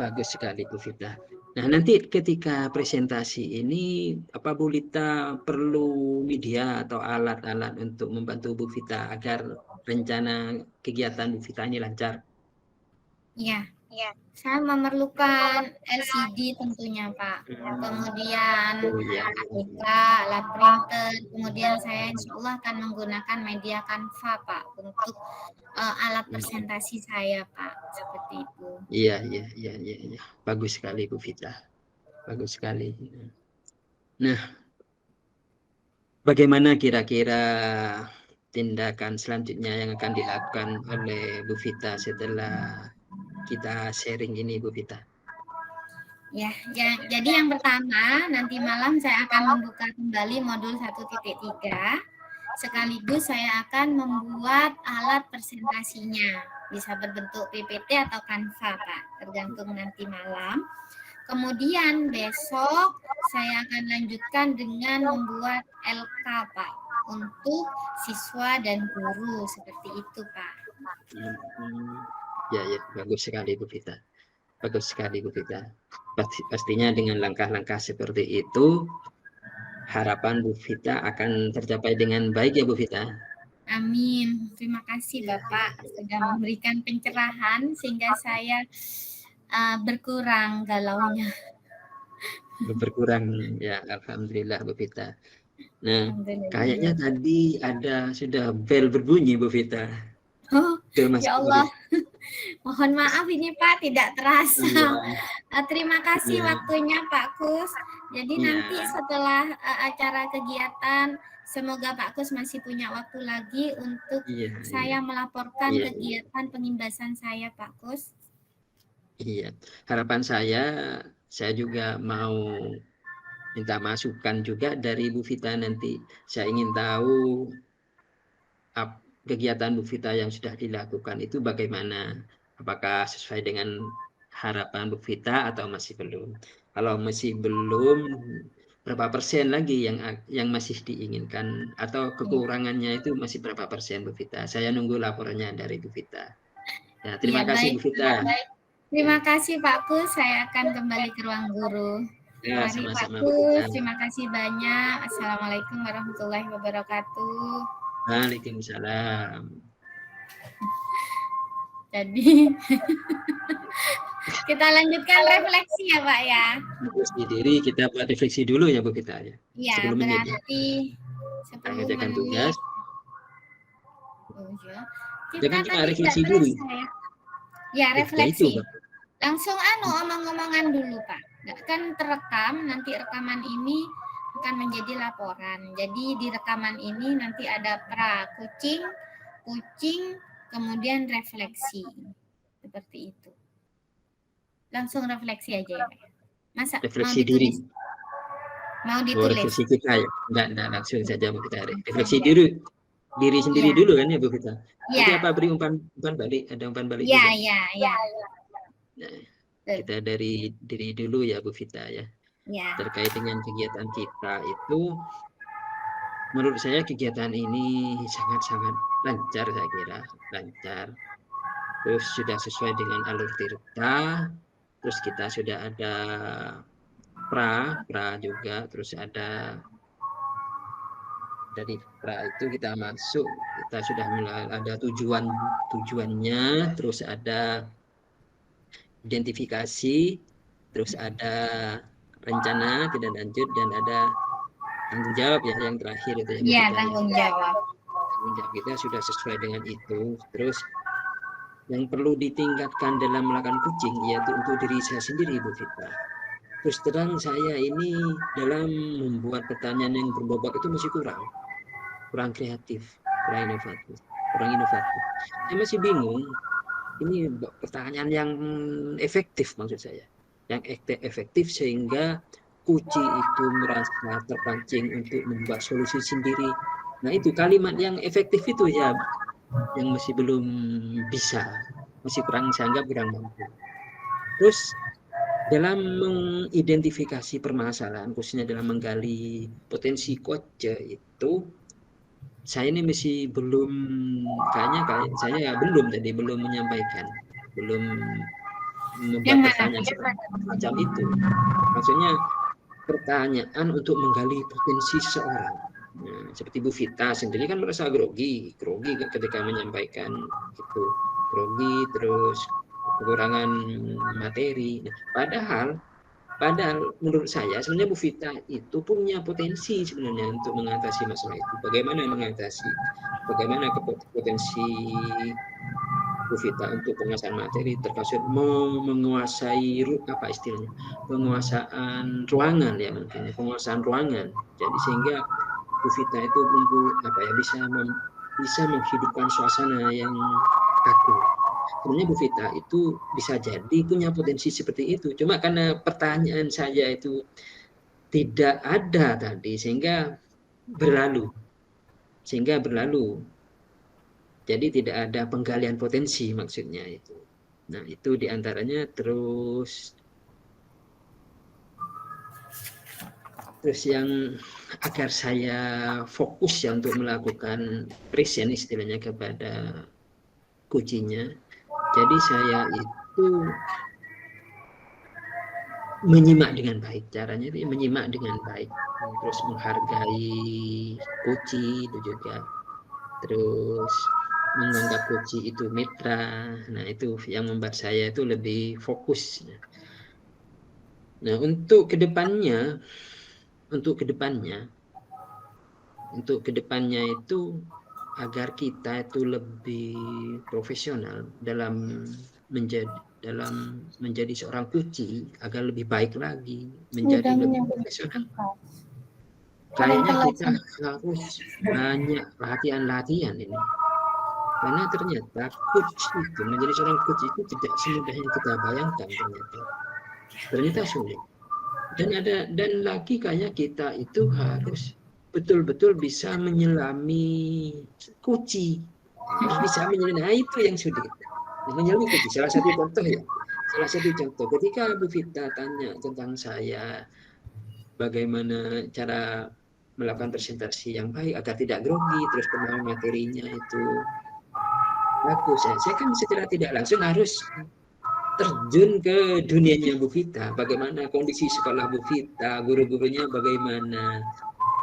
Bagus sekali Bu Vita. Nah, nanti ketika presentasi ini, apa Bu Vita perlu media atau alat-alat untuk membantu Bu Vita agar rencana kegiatan Bu Vita ini lancar?
Iya, saya memerlukan LCD tentunya Pak. Kemudian APK, alat printer, kemudian saya insya Allah akan menggunakan media Canva Pak untuk alat presentasi saya Pak, seperti itu.
Iya. Bagus sekali Bu Vita. Bagus sekali. Nah, bagaimana kira-kira tindakan selanjutnya yang akan dilakukan oleh Bu Vita setelah kita sharing ini Bu Vita?
Ya, jadi yang pertama nanti malam saya akan membuka kembali modul 1.3. Sekaligus saya akan membuat alat presentasinya. Bisa berbentuk PPT atau Canva, Pak, tergantung nanti malam. Kemudian besok saya akan lanjutkan dengan membuat LK, Pak, untuk siswa dan guru, seperti itu, Pak.
Ya, bagus sekali Bu Vita. Bagus sekali Bu Vita. Pastinya dengan langkah-langkah seperti itu, harapan Bu Vita akan tercapai dengan baik ya Bu Vita.
Amin. Terima kasih Bapak sudah memberikan pencerahan sehingga saya berkurang galaunya.
Berkurang ya, alhamdulillah Bu Vita. Nah, kayaknya tadi sudah bel berbunyi Bu Vita.
Oh, ya Allah.
Murid.
Mohon maaf ini Pak, tidak terasa.
Iya.
Terima kasih
Iya.
waktunya Pak Kus. Jadi
Iya.
nanti setelah acara kegiatan, semoga Pak Kus masih punya waktu lagi untuk saya melaporkan kegiatan pengimbasan saya Pak Kus.
Iya, harapan saya juga mau minta masukan juga dari Bu Vita nanti. Saya ingin tahu kegiatan Bu Vita yang sudah dilakukan itu bagaimana? Apakah sesuai dengan harapan Bu Vita atau masih belum? Kalau masih belum, berapa persen lagi yang masih diinginkan atau kekurangannya itu masih berapa persen Bu Vita? Saya nunggu laporannya dari Bu Vita. Ya, terima kasih Bu Vita.
Terima kasih Pak Kus, saya akan kembali ke ruang guru.
Ya,
Mari
sama-sama,
Pak Kus, terima kasih banyak. Assalamualaikum warahmatullahi wabarakatuh.
Waalaikumsalam.
Jadi kita lanjutkan refleksi ya Pak ya.
Refleksi diri, kita buat refleksi dulu ya Bu Vita ya.
Iya, berarti 10 menit.
Tugas.
Kita
jangan cuma
tadi
refleksi
tidak
dulu.
Ya, refleksi. Langsung omong-omongan dulu Pak. Kan terekam, nanti rekaman ini akan menjadi laporan. Jadi di rekaman ini nanti ada kucing, kemudian refleksi. Seperti itu. Langsung refleksi aja ya Pak. Masa
refleksi diri.
Mau ditulis?
Refleksi kita ya. Enggak langsung saja kita refleksi diri sendiri dulu kan ya Bu Vita. Nanti apa beri umpan balik? Ada umpan balik juga?
Iya.
Nah, kita dari diri dulu ya Bu Vita ya. Terkait dengan kegiatan kita itu, menurut saya kegiatan ini sangat-sangat lancar, saya kira lancar. Terus sudah sesuai dengan alur tirta. Terus kita sudah ada pra juga, terus ada dari pra itu kita masuk, kita sudah mulai ada tujuannya, terus ada identifikasi, terus ada rencana tidak lanjut, dan ada tanggung jawab ya yang terakhir itu ya.
Iya, tanggung jawab.
Tanggung jawab kita sudah sesuai dengan itu. Terus yang perlu ditingkatkan dalam melakukan coaching yaitu untuk diri saya sendiri Bu Vita. Terus terang saya ini dalam membuat pertanyaan yang berbobot itu masih kurang kreatif, kurang inovatif. Saya masih bingung, ini pertanyaan yang efektif maksud saya. Yang efektif sehingga kuci itu merasa terpancing untuk membuat solusi sendiri. Nah itu kalimat yang efektif itu ya yang masih belum bisa, masih saya anggap kurang mampu. Terus dalam mengidentifikasi permasalahan, khususnya dalam menggali potensi koce itu, saya ini masih belum, saya belum menyampaikan, belum membuat pertanyaan semacam itu. Maksudnya pertanyaan untuk menggali potensi seseorang. Nah, seperti Bu Vita sendiri kan merasa grogi ketika menyampaikan itu, grogi terus kekurangan materi. Nah, padahal menurut saya sebenarnya Bu Vita itu punya potensi sebenarnya untuk mengatasi masalah itu. Bagaimana potensi Bu Vita untuk penguasaan materi, termasuk menguasai penguasaan ruangan ya, mungkin penguasaan ruangan. Jadi sehingga Bu Vita itu bisa menghidupkan suasana yang kaku. Sebenarnya Bu Vita itu bisa jadi punya potensi seperti itu. Cuma karena pertanyaan saya itu tidak ada tadi sehingga berlalu. Jadi tidak ada penggalian potensi maksudnya itu. Nah itu diantaranya. Terus yang agar saya fokus ya untuk melakukan present istilahnya kepada kucinya. Jadi saya itu menyimak dengan baik, caranya itu menyimak dengan baik, terus menghargai kuci itu juga, terus menganggap kuci itu mitra. Nah itu yang membuat saya itu lebih fokus. Nah untuk kedepannya untuk kedepannya itu agar kita itu lebih profesional dalam menjadi seorang coaching, agar lebih baik lagi, menjadi lebih profesional. Kayaknya kita harus banyak latihan ini. Karena ternyata coach itu, menjadi seorang coach itu tidak semudah yang kita bayangkan ternyata. Ternyata sulit. Dan lagi kayaknya kita itu harus betul-betul bisa menyelami kunci. Harus bisa menyelami, nah itu yang sulit. Menyelami kunci, salah satu contoh ya. Salah satu contoh, ketika Bu Vita tanya tentang saya, bagaimana cara melakukan presentasi yang baik agar tidak grogi, terus pemahaman materinya itu bagus. Saya kan secara tidak langsung harus terjun ke dunianya Bu Vita, bagaimana kondisi sekolah Bu Vita, guru-gurunya bagaimana,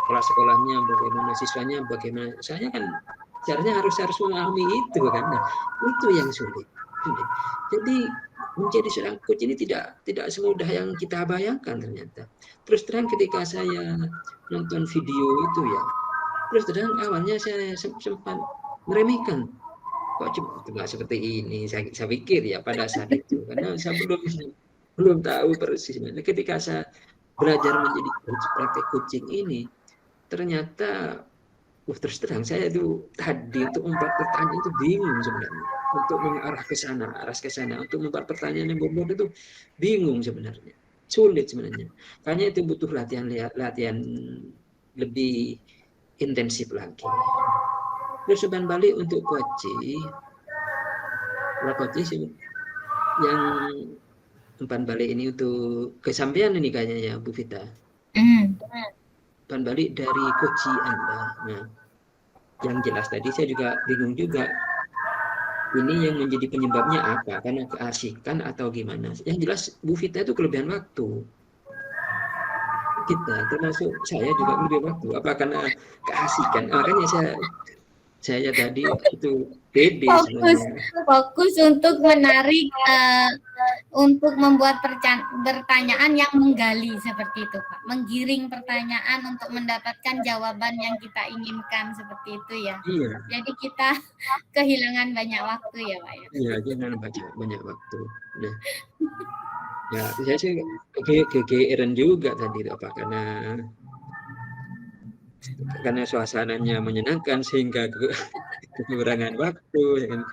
sekolah-sekolahnya bagaimana, siswanya bagaimana. Saya kan caranya harus memahami itu kan. Nah, itu yang sulit. Jadi menjadi seorang coach ini tidak semudah yang kita bayangkan ternyata. Terus terang ketika saya nonton video itu ya, terus terang awalnya saya sempat meremehkan, kok nggak seperti ini, saya pikir ya pada saat itu, karena saya belum tahu persis. Ketika saya belajar menjadi coach, praktek coaching ini, ternyata terus terang saya itu tadi untuk membuat pertanyaan itu bingung sebenarnya, untuk mengarah ke sana, untuk membuat pertanyaan yang berbobot itu bingung sebenarnya, sulit sebenarnya. Karena itu butuh latihan lebih intensif lagi. Terus umpan balik untuk coaching yang umpan balik ini untuk kesampaian ini kayaknya ya Bu Vita. Umpan balik dari coaching Anda. Nah, yang jelas tadi saya juga bingung juga. Ini yang menjadi penyebabnya apa? Karena keasikan atau gimana? Yang jelas Bu Vita itu kelebihan waktu. Kita termasuk saya juga kelebihan waktu. Apa karena keasikan? Makanya saya tadi itu pede
fokus untuk menarik untuk membuat pertanyaan yang menggali seperti itu Pak, menggiring pertanyaan untuk mendapatkan jawaban yang kita inginkan seperti itu ya.
Iya.
Jadi kita kehilangan banyak waktu ya Pak ya.
Iya, jangan banyak waktu. Nah, ya saya sih kegeeran juga tadi apa karena suasananya menyenangkan sehingga kekurangan waktu kan.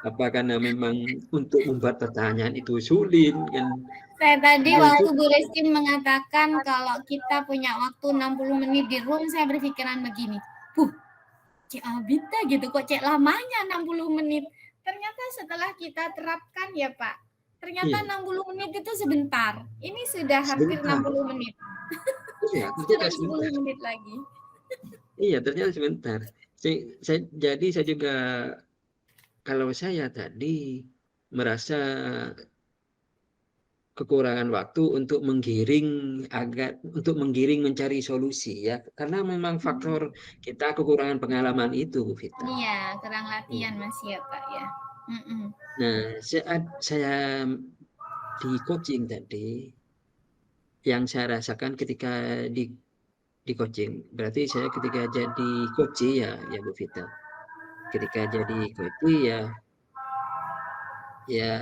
Apa karena memang untuk membuat pertanyaan itu sulit kan.
Saya tadi waktu Bu Rizky mengatakan kalau kita punya waktu 60 menit di room, saya berpikiran begini, cek Abita gitu kok cek lamanya 60 menit. Ternyata setelah kita terapkan ya Pak, ternyata 60 menit itu sebentar. Ini sudah hampir 60 menit.
Iya,
sudah 10 menit lagi.
Iya, ternyata sebentar. Jadi saya juga, kalau saya tadi merasa kekurangan waktu untuk menggiring mencari solusi ya, karena memang faktor kita kekurangan pengalaman itu Bu Vita.
Iya, kurang latihan masih ya Pak ya.
Nah, saat saya di coaching tadi, yang saya rasakan ketika di coaching, berarti saya ketika jadi coach ya Bu Vita, ketika jadi coach ya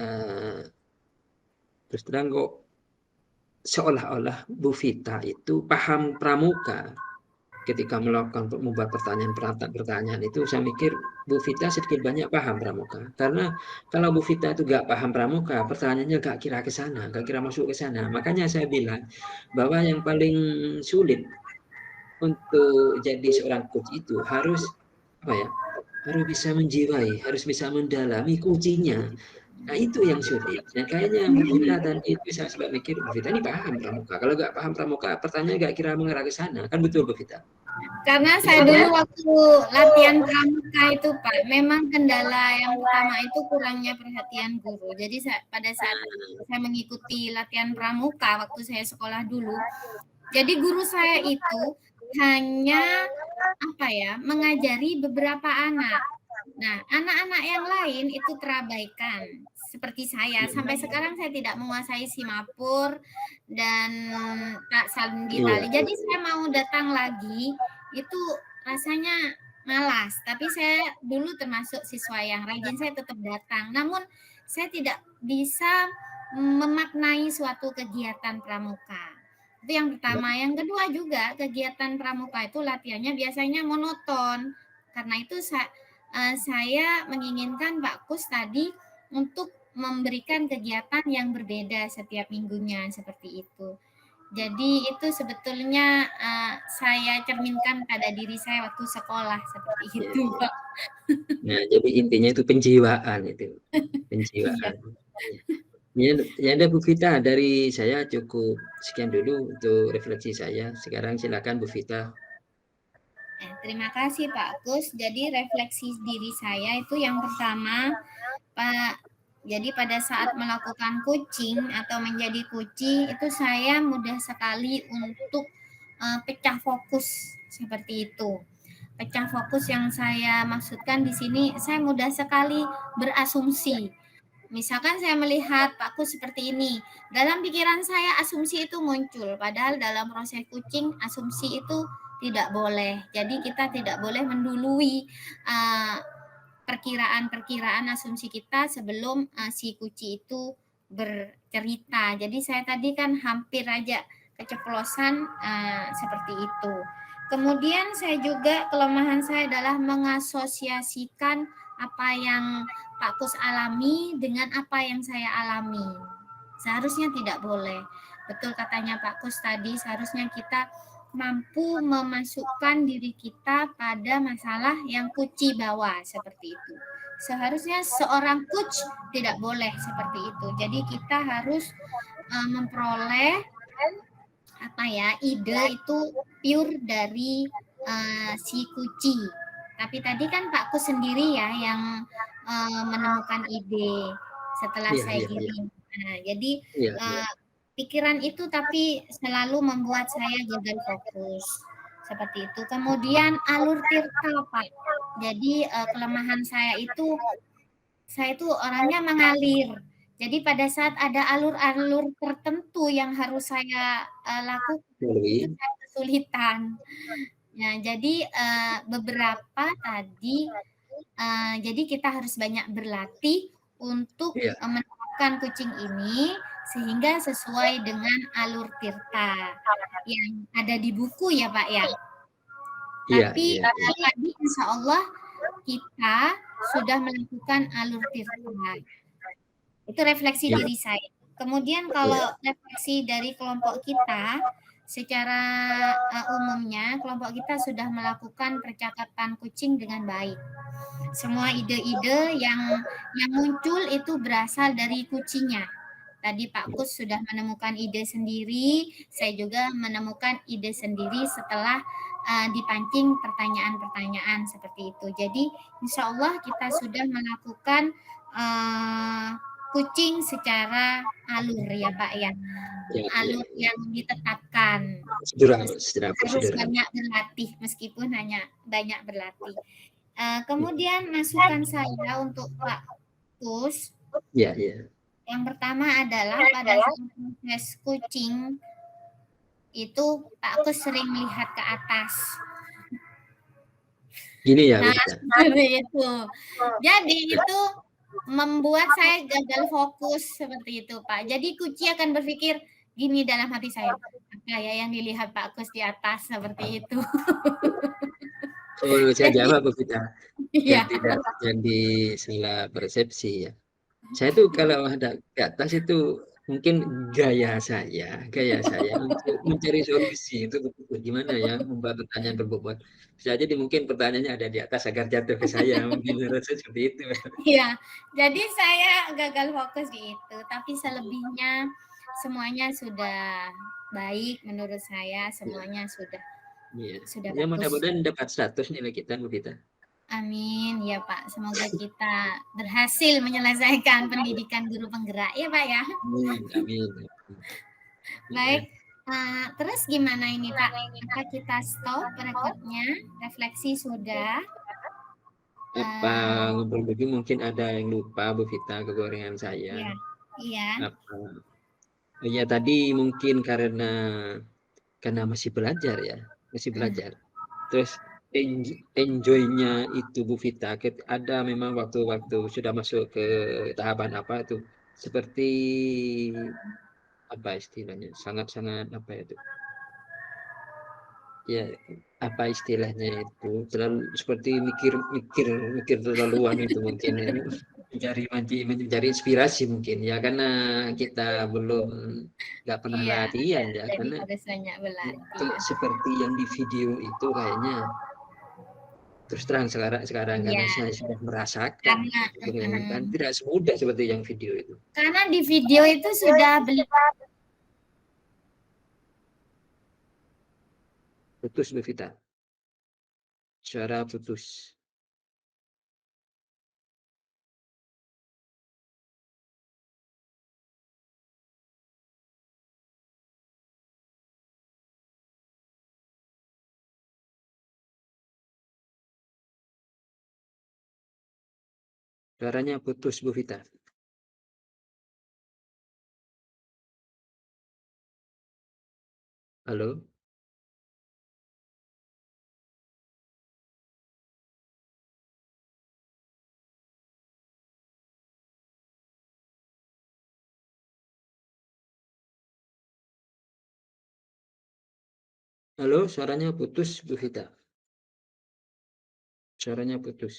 terus terang kok seolah-olah Bu Vita itu paham pramuka. Ketika membuat pertanyaan itu, saya mikir Bu Vita sedikit banyak paham pramuka. Karena kalau Bu Vita itu nggak paham pramuka, pertanyaannya nggak kira ke sana, nggak kira masuk ke sana. Makanya saya bilang bahwa yang paling sulit untuk jadi seorang coach itu harus bisa menjiwai, harus bisa mendalami kuncinya. Nah itu yang sulit. Nah kayaknya Bu Vita dan itu saya sebab mikir Bu Vita ini paham pramuka. Kalau nggak paham pramuka, pertanyaan nggak kira mengarah ke sana, kan betul Bu Vita?
Karena saya dulu waktu latihan pramuka itu Pak, memang kendala yang utama itu kurangnya perhatian guru. Jadi pada saat saya mengikuti latihan pramuka waktu saya sekolah dulu, jadi guru saya itu hanya mengajari beberapa anak. Nah, anak-anak yang lain itu terabaikan seperti saya. Sampai sekarang saya tidak menguasai simapur dan tak saling ditali. Jadi saya mau datang lagi itu rasanya malas, tapi saya dulu termasuk siswa yang rajin, saya tetap datang. Namun saya tidak bisa memaknai suatu kegiatan pramuka. Itu yang pertama. Yang kedua juga kegiatan pramuka itu latihannya biasanya monoton. Karena itu saya menginginkan Pak Kus tadi untuk memberikan kegiatan yang berbeda setiap minggunya seperti itu. Jadi itu sebetulnya saya cerminkan pada diri saya waktu sekolah seperti itu,
Ya.
Pak.
Nah, jadi intinya itu penjiwaan itu,
Iya.
penjiwaan. Ya, ya ada Bu Vita, dari saya cukup sekian dulu untuk refleksi saya. Sekarang silakan Bu Vita.
Terima kasih Pak Kus. Jadi refleksi diri saya itu yang pertama, Pak. Jadi pada saat melakukan coaching atau menjadi coaching itu saya mudah sekali untuk pecah fokus seperti itu. Pecah fokus yang saya maksudkan di sini, saya mudah sekali berasumsi. Misalkan saya melihat Pak Kus seperti ini, dalam pikiran saya asumsi itu muncul, padahal dalam proses coaching asumsi itu tidak boleh. Jadi kita tidak boleh mendului perkiraan-perkiraan asumsi kita sebelum si kuci itu bercerita. Jadi saya tadi kan hampir aja keceplosan seperti itu. Kemudian saya juga kelemahan saya adalah mengasosiasikan apa yang Pak Kus alami dengan apa yang saya alami. Seharusnya tidak boleh. Betul katanya Pak Kus tadi, seharusnya kita mampu memasukkan diri kita pada masalah yang kuci bawa seperti itu. Seharusnya seorang coach tidak boleh seperti itu. Jadi kita harus memperoleh apa ya, ide itu pure dari si kuci. Tapi tadi kan Pak Kus sendiri ya yang menemukan ide setelah
Iya,
saya
iya, iya.
kirim. Nah, jadi
Iya, iya.
pikiran itu tapi selalu membuat saya gagal fokus seperti itu. Kemudian alur tirta Pak. Jadi kelemahan saya itu orangnya mengalir. Jadi pada saat ada alur-alur tertentu yang harus saya lakukan itu
Lalui.
saya kesulitan. Nah, jadi beberapa tadi jadi kita harus banyak berlatih untuk
Iya,
menerapkan kucing ini sehingga sesuai dengan alur tirta yang ada di buku ya Pak ya.
iya,
Tapi
iya, iya.
tadi insya Allah kita sudah melakukan alur tirta. Itu refleksi
Iya,
diri saya. Kemudian
iya.
kalau refleksi dari kelompok kita, secara umumnya kelompok kita sudah melakukan percakapan kucing dengan baik. Semua ide-ide yang muncul itu berasal dari kucingnya. Tadi Pak Kus sudah menemukan ide sendiri, saya juga menemukan ide sendiri setelah dipancing pertanyaan-pertanyaan seperti itu. Jadi insya Allah kita sudah melakukan kucing secara alur ya Pak ya.
Iya, iya,
Alur
iya.
yang ditetapkan.
Prosedural, secara
Harus
prosedural.
banyak berlatih meskipun hanya banyak berlatih. Kemudian masukan saya untuk Pak Kus,
Iya, iya.
yang pertama adalah pada saat proses coaching itu Pak Kus sering melihat ke atas.
Gini ya, Bu
Nah,
Vita.
seperti itu. Jadi itu membuat saya gagal fokus seperti itu, Pak. Jadi kuci akan berpikir gini dalam hati saya, apa ya yang dilihat Pak Kus di atas seperti itu.
Oh, saya
Jadi
jawab Bu Vita. Biar
iya,
tidak jadi salah persepsi ya. Saya tuh kalau ada ke atas itu mungkin gaya saya untuk mencari solusi itu gimana ya membuat pertanyaan berbobot. Bisa jadi mungkin pertanyaannya ada di atas agar jatuh ke saya, mungkin rasa seperti itu.
iya. Jadi saya gagal fokus di itu, tapi selebihnya semuanya sudah baik menurut saya,
Ya,
semuanya
iya.
sudah
Ya
bagus.
mudah-mudahan dapat 100 nilai kita Bu Vita.
Amin ya Pak. Semoga kita berhasil menyelesaikan pendidikan guru penggerak ya Pak ya.
Amin, amin.
Baik.
Ya.
Terus gimana ini Pak? Apa kita stop rekodnya? Refleksi sudah.
Apa
Eh,
ngobrol begini mungkin ada yang lupa Bu Vita kekurangan saya.
iya, iya.
Apa? Ya tadi mungkin karena masih belajar ya, masih
Hmm.
belajar. Terus enjoy-nya itu Bu Vita, ada memang waktu-waktu sudah masuk ke tahapan apa itu, seperti apa istilahnya, sangat-sangat apa itu ya, apa istilahnya itu, terlalu seperti mikir terlaluan itu mungkin ya. mencari inspirasi mungkin ya, karena kita belum nggak pernah
Iya,
latihan ya,
jadi
karena
harus banyak berlatih.
seperti yang di video itu kayaknya, terus terang sekarang karena
Iya,
saya sudah merasakan
karena
kan tidak semudah seperti yang video itu.
karena di video itu sudah beli.
Putus Bu Vita, suara putus. Suaranya putus Bu Vita. Halo? Halo, suaranya putus Bu Vita. Suaranya putus.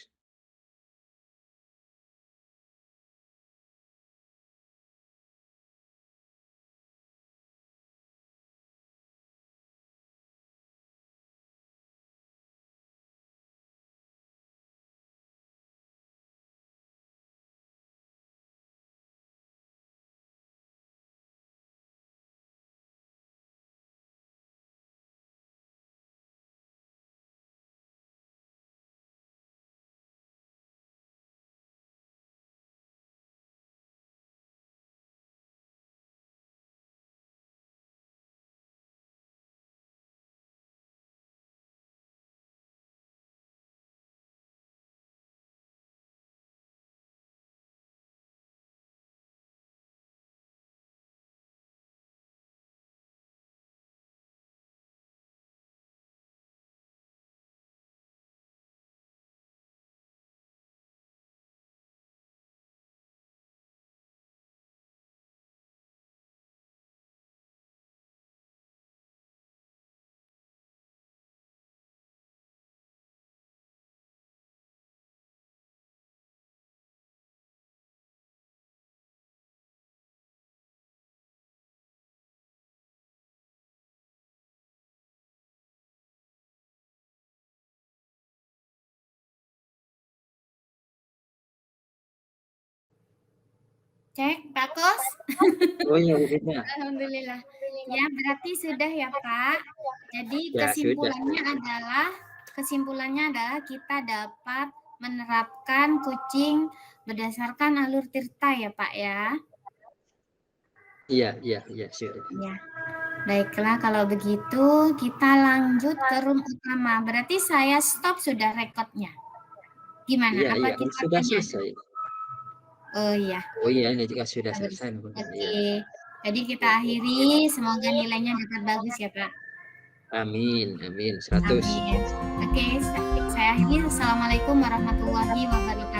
Cek, Pak Kos.
Oh iya Bu Vita.
Alhamdulillah. Ya, berarti sudah ya, Pak. Jadi
Ya sudah.
kesimpulannya adalah kita dapat menerapkan kucing berdasarkan alur tirta ya, Pak ya.
Iya sudah.
Ya. Baiklah, kalau begitu kita lanjut ke room utama. Berarti saya stop sudah rekodnya. Gimana?
Iya,
Apa
iya,
kita
sudah
tanya?
selesai.
Oh iya.
Oh iya, ini juga sudah selesai.
Oke.
Iya.
Jadi kita akhiri. Semoga nilainya dapat bagus ya, Pak.
Amin, amin. 100.
Amin. Oke, saya akhiri. Assalamualaikum warahmatullahi wabarakatuh.